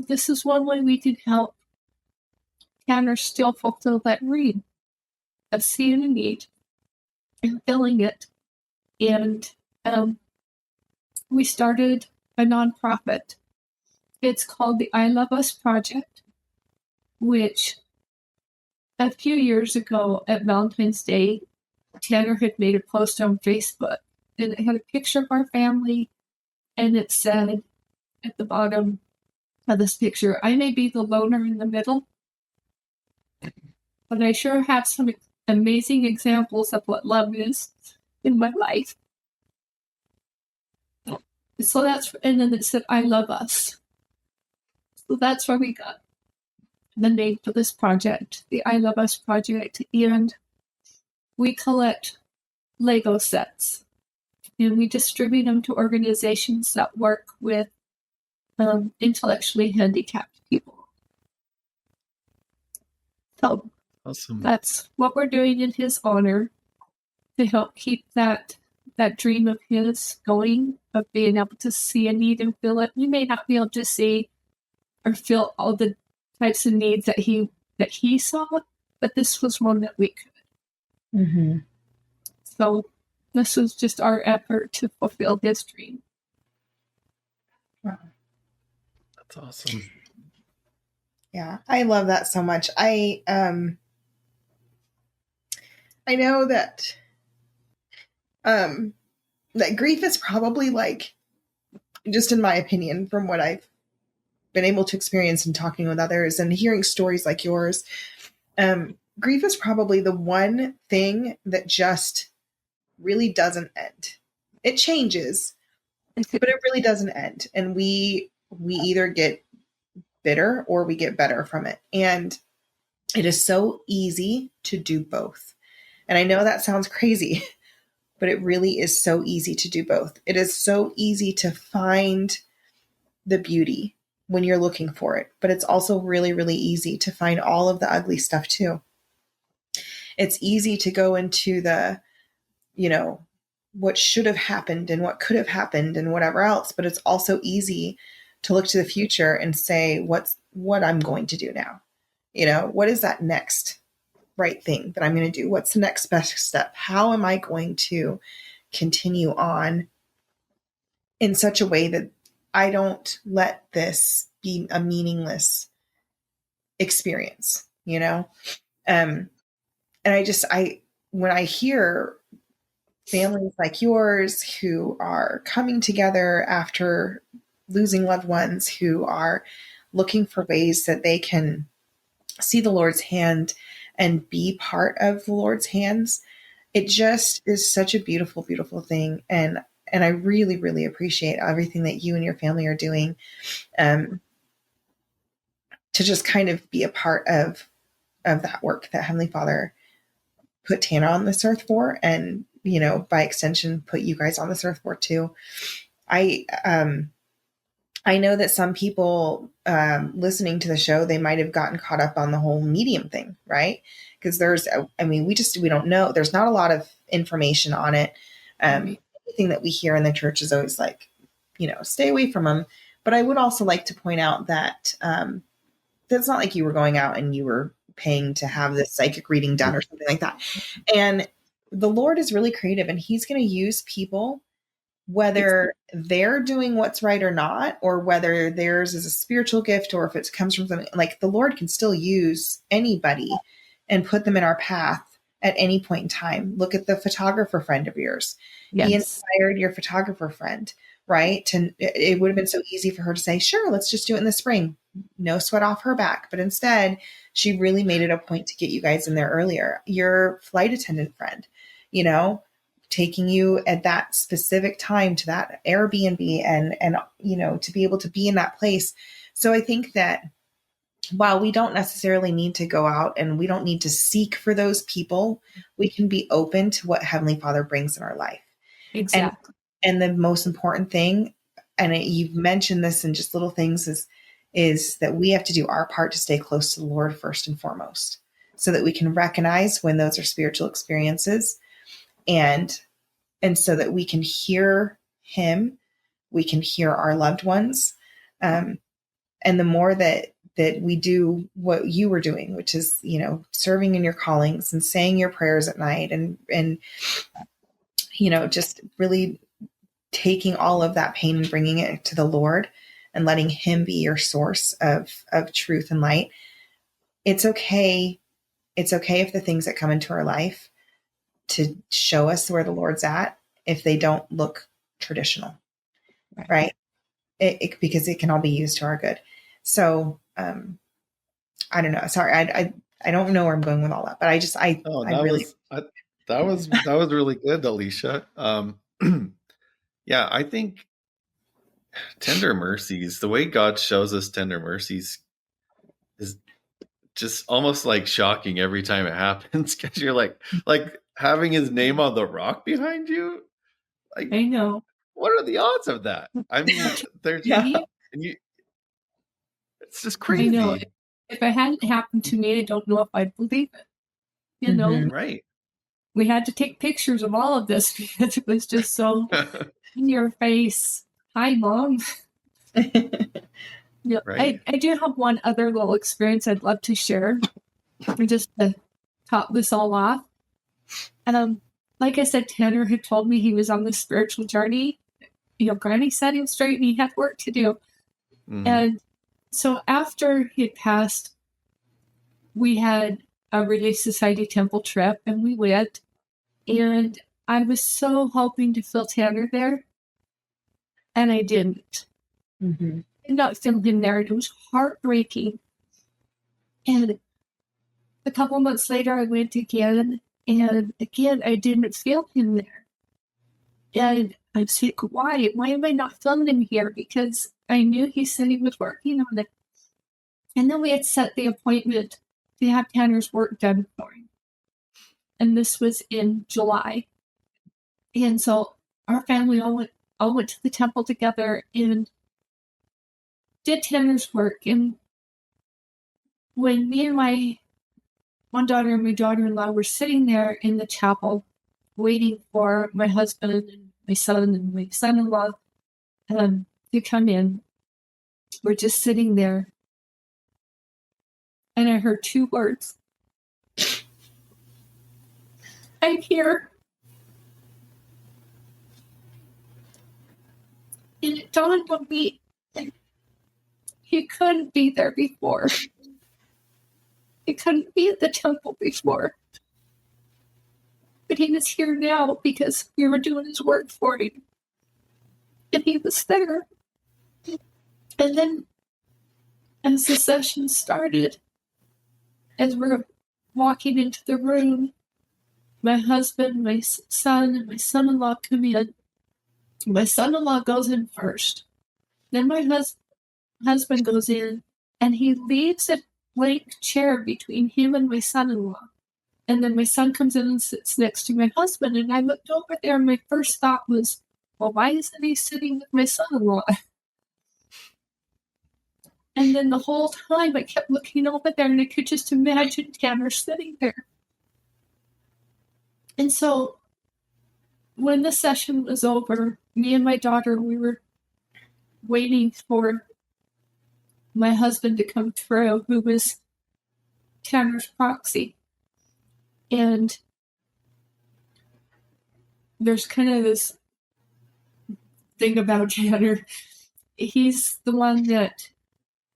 S3: this is one way we can help Tanner still fulfill that dream of seeing a need and filling it. And we started a nonprofit. It's called the I Love Us Project, which a few years ago at Valentine's Day, Tanner had made a post on Facebook, and it had a picture of our family, and it said at the bottom of this picture, I may be the loner in the middle, but I sure have some amazing examples of what love is in my life. So and then it said, I love us. So that's where we got the name for this project, the I Love Us Project. And we collect Lego sets and we distribute them to organizations that work with intellectually handicapped people. So
S1: awesome.
S3: That's what we're doing in his honor to help keep that dream of his going, of being able to see a need and fill it. We may not be able to see or fill all the types of needs that he saw, but this was one that we could. So this was just our effort to fulfill his dream.
S2: Wow.
S1: That's awesome.
S2: Yeah, I love that so much. I know that that grief is probably, like, just in my opinion, from what I've been able to experience in talking with others and hearing stories like yours, grief is probably the one thing that just really doesn't end. It changes, but it really doesn't end. And we either get bitter or we get better from it. And it is so easy to do both. And I know that sounds crazy, but it really is so easy to do both. It is so easy to find the beauty when you're looking for it, but it's also really, really easy to find all of the ugly stuff too. It's easy to go into the, what should have happened and what could have happened and whatever else, but it's also easy to look to the future and say, what I'm going to do now? What is that next right thing that I'm going to do? What's the next best step? How am I going to continue on in such a way that I don't let this be a meaningless experience, And when I hear families like yours who are coming together after losing loved ones, who are looking for ways that they can see the Lord's hand and be part of the Lord's hands, it just is such a beautiful, beautiful thing. And I really, really appreciate everything that you and your family are doing to just kind of be a part of that work that Heavenly Father put Tanner on this earth for. And by extension, put you guys on the surfboard too. I know that some people listening to the show, they might have gotten caught up on the whole medium thing, right? Because we don't know. There's not a lot of information on it. Anything that we hear in the church is always like, stay away from them. But I would also like to point out that that's not like you were going out and you were paying to have this psychic reading done or something like that. And the Lord is really creative, and he's going to use people, whether they're doing what's right or not, or whether theirs is a spiritual gift, or if it comes from something like the Lord can still use anybody and put them in our path at any point in time. Look at the photographer friend of yours. Yes. He inspired your photographer friend, right? It would have been so easy for her to say, sure, let's just do it in the spring. No sweat off her back. But instead, she really made it a point to get you guys in there earlier. Your flight attendant friend, taking you at that specific time to that Airbnb and to be able to be in that place. So I think that while we don't necessarily need to go out and we don't need to seek for those people, we can be open to what Heavenly Father brings in our life.
S3: Exactly.
S2: And the most important thing, and you've mentioned this in just little things, is that we have to do our part to stay close to the Lord first and foremost, so that we can recognize when those are spiritual experiences, and so that we can hear him, we can hear our loved ones. And the more that we do what you were doing, which is, serving in your callings and saying your prayers at night and just really taking all of that pain and bringing it to the Lord and letting him be your source of truth and light. It's okay. It's okay if the things that come into our life to show us where the Lord's at, if they don't look traditional, right? Because it can all be used to our good. So, I don't know. Sorry. I don't know where I'm going with all that, but
S1: that was really good, Alicia. Yeah, I think tender mercies, the way God shows us tender mercies is just almost like shocking every time it happens, because you're like having his name on the rock behind you. Like,
S3: I know.
S1: What are the odds of that? I mean, there's it's just crazy.
S3: I know. If it hadn't happened to me, I don't know if I'd believe it.
S1: Right.
S3: We had to take pictures of all of this because it was just so in your face. Hi, Mom. Right. I do have one other little experience I'd love to share, just to top this all off. Like I said, Tanner had told me he was on this spiritual journey. Granny set him straight and he had work to do. Mm-hmm. And so after he had passed, we had a Relief Society temple trip, and we went. And I was so hoping to feel Tanner there, and I didn't. Mm-hmm. I did not feel him there. It was heartbreaking. And a couple months later, I went again, and again, I didn't feel him there. And I'm like, why? Why am I not feeling him here? Because I knew he said he was working on it. And then we had set the appointment to have Tanner's work done for him. And this was in July. And so our family all went to the temple together and did Tanner's work. And when me and my one daughter and my daughter-in-law were sitting there in the chapel waiting for my husband and my son and my son-in-law to come in, we're just sitting there. And I heard two words. I'm here. And it dawned on me, he couldn't be there before. He couldn't be at the temple before. But he was here now because we were doing his work for him. And he was there. And then as the session started, as we're walking into the room, my husband, my son, and my son-in-law come in. My son-in-law goes in first. Then my husband goes in, and he leaves a blank chair between him and my son-in-law. And then my son comes in and sits next to my husband. And I looked over there and my first thought was, well, why isn't he sitting with my son-in-law? And then the whole time I kept looking over there and I could just imagine Tanner sitting there. And so when the session was over, me and my daughter, we were waiting for my husband to come through, who was Tanner's proxy. And there's kind of this thing about Tanner. He's the one that,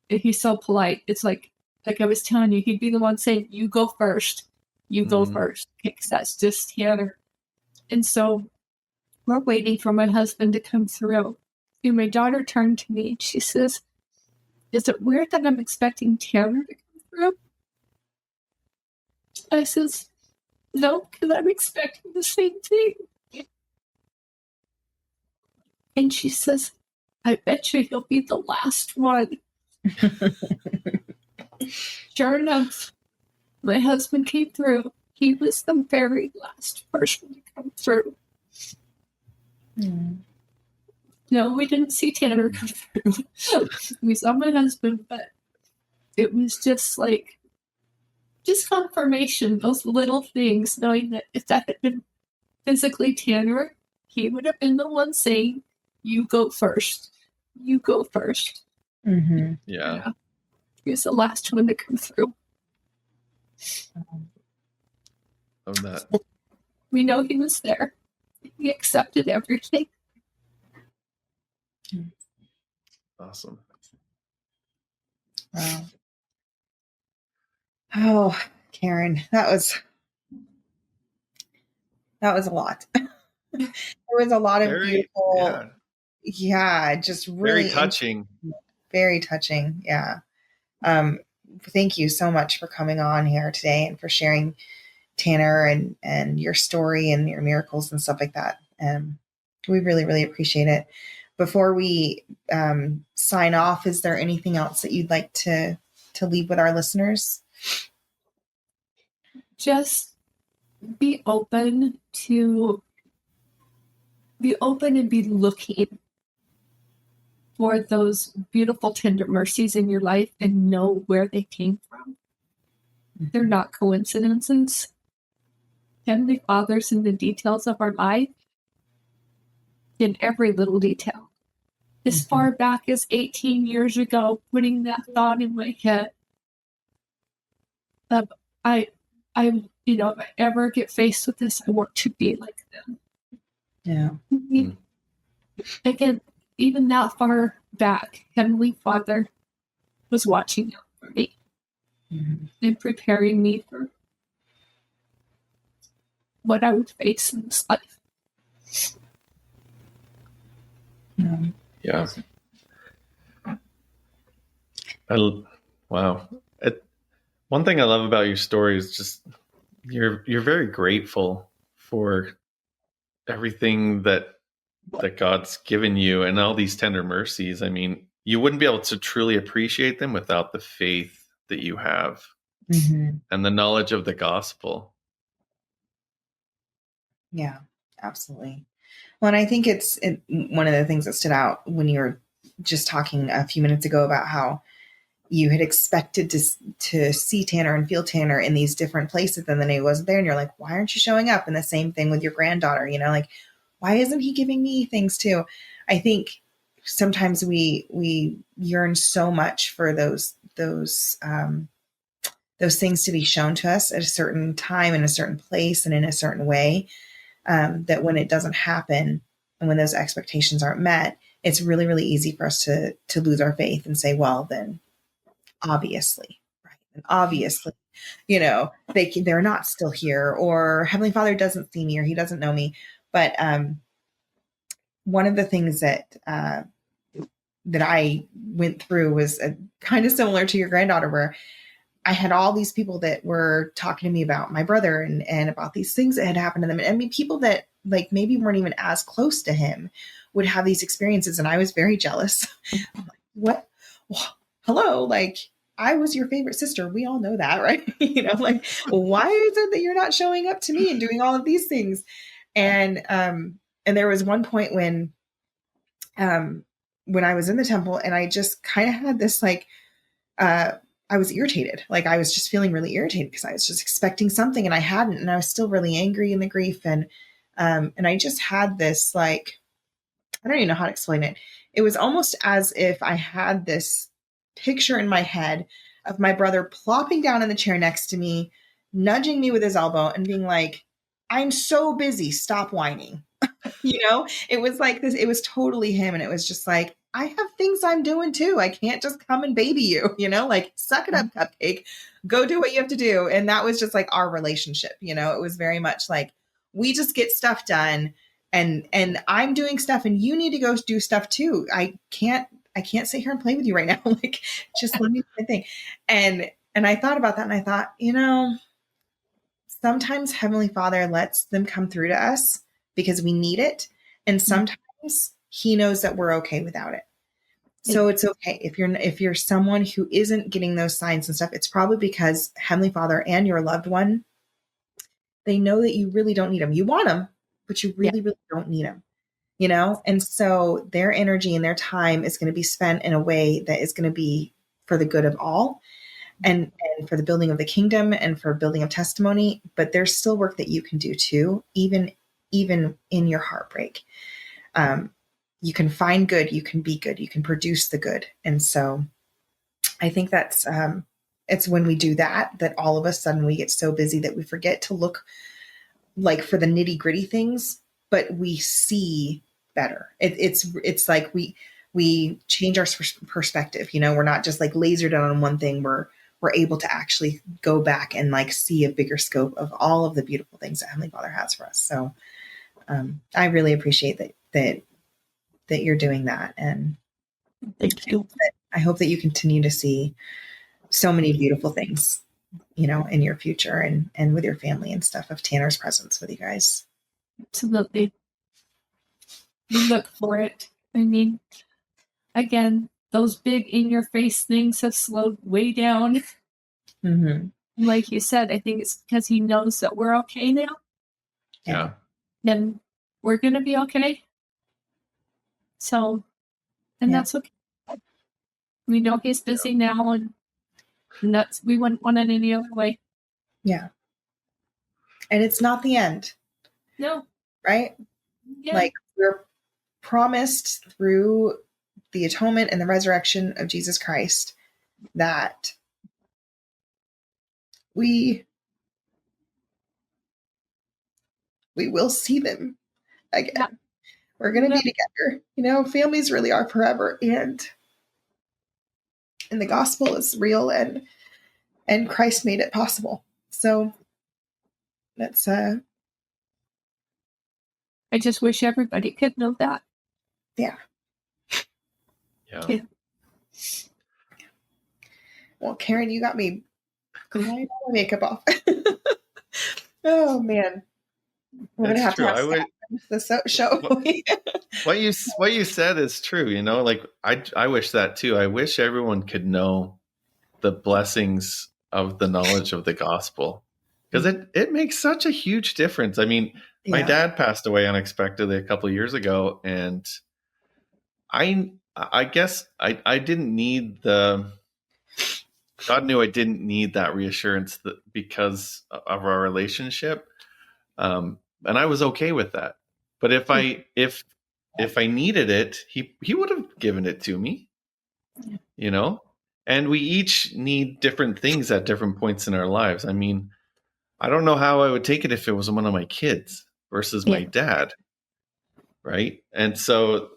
S3: he's so polite. It's like I was telling you, he'd be the one saying, you go first. You go first. Because that's just Tanner. And so we're waiting for my husband to come through. And my daughter turned to me and she says, is it weird that I'm expecting Tanner to come through? I says, no, because I'm expecting the same thing. And she says, I bet you he'll be the last one. Sure enough, my husband came through. He was the very last person to come through. No, we didn't see Tanner come through. We saw my husband, but it was just like, just confirmation, those little things, knowing that if that had been physically Tanner, he would have been the one saying, you go first. You go first.
S4: Mm-hmm.
S1: Yeah.
S3: He was the last one to come through.
S1: Of that.
S3: We know he was there. He accepted everything.
S1: Awesome.
S2: Wow. Oh, Karen, that was a lot. There was a lot of beautiful, just really
S1: very touching.
S2: Very touching. Yeah. Thank you so much for coming on here today and for sharing Tanner and your story and your miracles and stuff like that. We really, really appreciate it. Before we sign off, is there anything else that you'd like to leave with our listeners?
S3: Just be open and be looking for those beautiful, tender mercies in your life and know where they came from. They're not coincidences. Heavenly Father's in the details of our life, in every little detail. As far back as 18 years ago, putting that thought in my head of, if I ever get faced with this, I want to be like them.
S2: Yeah.
S3: Again, even that far back, Heavenly Father was watching out for me and preparing me for what I would face in this life.
S1: Yeah. Wow. One thing I love about your story is just you're very grateful for everything that God's given you and all these tender mercies. I mean, you wouldn't be able to truly appreciate them without the faith that you have and the knowledge of the gospel.
S2: Yeah, absolutely. Well, and I think it's one of the things that stood out when you were just talking a few minutes ago about how you had expected to see Tanner and feel Tanner in these different places, and then he wasn't there, and you're like, why aren't you showing up? And the same thing with your granddaughter, like, why isn't he giving me things too? I think sometimes we yearn so much for those things to be shown to us at a certain time, in a certain place, and in a certain way, that when it doesn't happen and when those expectations aren't met, it's really, really easy for us to lose our faith and say, well, then obviously, right? And obviously, they're not still here, or Heavenly Father doesn't see me, or he doesn't know me. But one of the things that I went through was kind of similar to your granddaughter, where I had all these people that were talking to me about my brother and about these things that had happened to them. And I mean, people that like maybe weren't even as close to him would have these experiences. And I was very jealous. I'm like, what? Well, hello. Like, I was your favorite sister. We all know that, right? Like, why is it that you're not showing up to me and doing all of these things? And there was one point when I was in the temple and I just kind of had this like, I was irritated. Like I was just feeling really irritated because I was just expecting something and I hadn't, and I was still really angry in the grief. And I just had this, like, I don't even know how to explain it. It was almost as if I had this picture in my head of my brother plopping down in the chair next to me, nudging me with his elbow and being like, I'm so busy, stop whining. It was like this, it was totally him. And it was just like, I have things I'm doing too. I can't just come and baby you, like, suck it up, cupcake, go do what you have to do. And that was just like our relationship. It was very much like, we just get stuff done, and I'm doing stuff and you need to go do stuff too. I can't sit here and play with you right now. Like, just let me do my thing. And I thought about that and I thought, sometimes Heavenly Father lets them come through to us because we need it. And sometimes he knows that we're okay without it. So it's okay. If you're someone who isn't getting those signs and stuff, it's probably because Heavenly Father and your loved one, they know that you really don't need them. You want them, but you really, really don't need them, And so their energy and their time is going to be spent in a way that is going to be for the good of all, and for the building of the kingdom and for building of testimony. But there's still work that you can do too, even in your heartbreak. You can find good, you can be good, you can produce the good. And so I think that's, it's when we do that all of a sudden we get so busy that we forget to look like for the nitty gritty things, but we see better. It's like we change our perspective. We're not just like lasered on one thing. We're able to actually go back and like see a bigger scope of all of the beautiful things that Heavenly Father has for us. So I really appreciate that you're doing that. And
S3: Thank you.
S2: I hope that you continue to see so many beautiful things, in your future and with your family and stuff, of Tanner's presence with you guys.
S3: Absolutely. We look for it. I mean, again, those big in your face things have slowed way down.
S2: Mm-hmm.
S3: Like you said, I think it's because he knows that we're okay now.
S1: Yeah.
S3: Then we're going to be okay. So, and that's okay. We know he's busy now, and we wouldn't want it any other way.
S2: Yeah. And it's not the end.
S3: No.
S2: Right?
S3: Yeah.
S2: Like, we're promised through the atonement and the resurrection of Jesus Christ that we will see them again. Yeah. We're going to be together. Families really are forever, and the gospel is real, and Christ made it possible. So that's
S3: I just wish everybody could know that.
S2: Yeah.
S3: Yeah.
S2: Well, Karen, you got me crying all my makeup off. Oh man. We're going to have the show.
S1: What you said is true. Like I wish that too. I wish everyone could know the blessings of the knowledge of the gospel, because it makes such a huge difference. I mean, my dad passed away unexpectedly a couple of years ago, and I guess I didn't need God knew I didn't need that reassurance because of our relationship. And I was okay with that. But if I needed it, he would have given it to me, and we each need different things at different points in our lives. I mean, I don't know how I would take it if it was one of my kids versus my dad. Right. And so,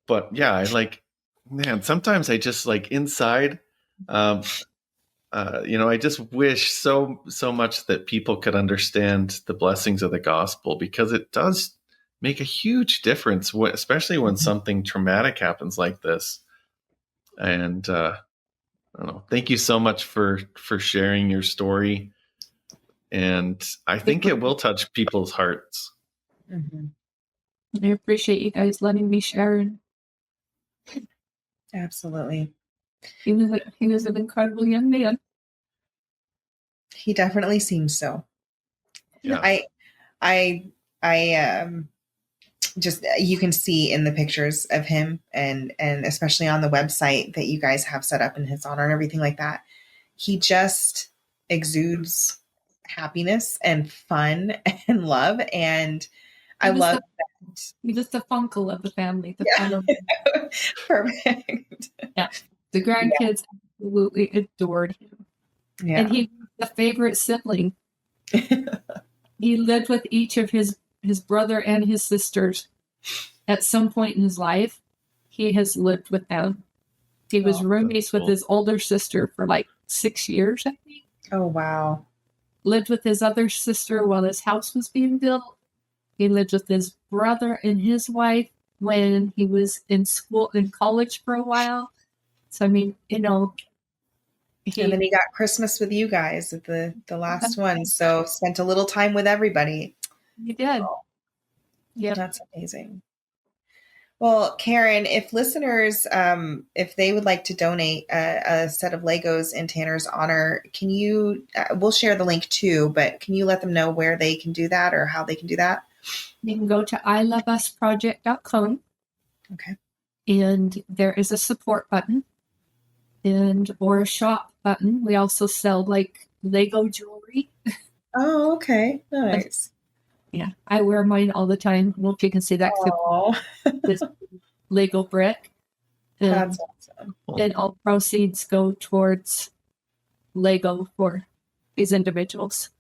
S1: but yeah, sometimes I just like inside, I just wish so much that people could understand the blessings of the gospel, because it does make a huge difference, especially when something traumatic happens like this. And I don't know. Thank you so much for sharing your story. And I think it will touch people's hearts.
S2: Mm-hmm.
S3: I appreciate you guys letting me share.
S2: Absolutely.
S3: He was an incredible young man.
S2: He definitely seems so.
S1: Yeah.
S2: I just, you can see in the pictures of him and especially on the website that you guys have set up in his honor and everything like that. He just exudes happiness and fun and love. And I love that.
S3: He was the funkle of the family.
S2: Yeah. Perfect.
S3: Yeah. The grandkids absolutely adored him.
S2: Yeah.
S3: And he was the favorite sibling. He lived with each of his brother and his sisters. At some point in his life, he has lived with them. He was roommates with his older sister for like 6 years, I think.
S2: Oh, wow.
S3: Lived with his other sister while his house was being built. He lived with his brother and his wife when he was in college for a while. So, I mean, you know.
S2: And then he got Christmas with you guys at the last one. So spent a little time with everybody.
S3: He did.
S2: Oh,
S3: yeah.
S2: That's amazing. Well, Karen, if listeners, if they would like to donate a set of Legos in Tanner's honor, can you, we'll share the link too, but can you let them know where they can do that or how they can do that?
S3: You can go to iloveusproject.com.
S2: Okay.
S3: And there is a support button or a shop button. We also sell like Lego jewelry.
S2: Oh, okay. Nice.
S3: Yeah, I wear mine all the time. I don't know if you can see that. This Lego brick.
S2: That's awesome.
S3: And all proceeds go towards Lego for these individuals.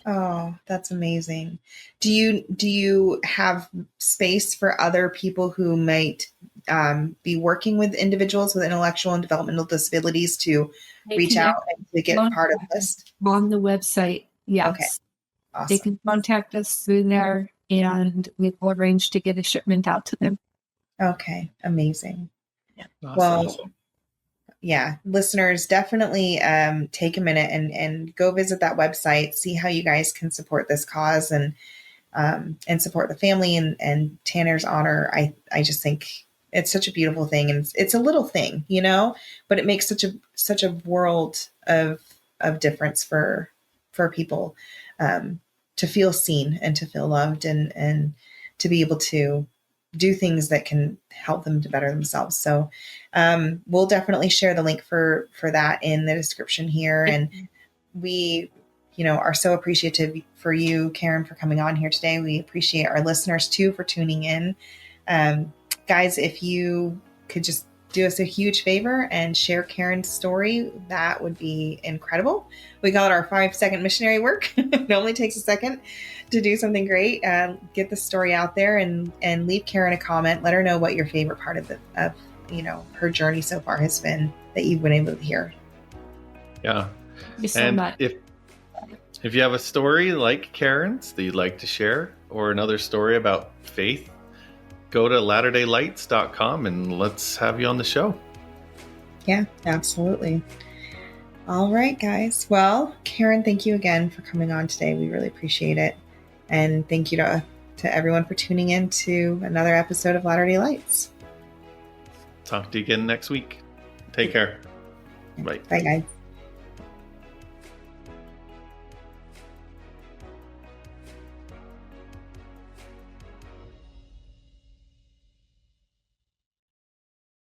S2: Oh, that's amazing. Do you have space for other people who might be working with individuals with intellectual and developmental disabilities to reach out and to get part of this?
S3: On the website, yes.
S2: Okay. Awesome.
S3: They can contact us through there, and we will arrange to get a shipment out to them.
S2: Okay, amazing.
S3: Yeah.
S1: Awesome.
S2: Well, yeah, listeners, definitely take a minute and go visit that website, see how you guys can support this cause and support the family and Tanner's honor. I just think it's such a beautiful thing, and it's a little thing, you know, but it makes such a world of difference for people to feel seen and to feel loved and to be able to do things that can help them to better themselves. So we'll definitely share the link for that in the description here. And we, are so appreciative for you, Karen, for coming on here today. We appreciate our listeners too for tuning in. Guys, if you could just do us a huge favor and share Karen's story, that would be incredible. We call it our 5-second missionary work. It only takes a second to do something great. Get the story out there and leave Karen a comment. Let her know what your favorite part of her journey so far has been that you've been able to hear.
S1: Yeah.
S3: Thank you so much.
S1: If you have a story like Karen's that you'd like to share, or another story about faith, go to latterdaylights.com and let's have you on the show.
S2: Yeah, absolutely. All right, guys. Well, Karen, thank you again for coming on today. We really appreciate it. And thank you to everyone for tuning in to another episode of Latter Day Lights.
S1: Talk to you again next week. Take care. Bye.
S2: Bye, guys.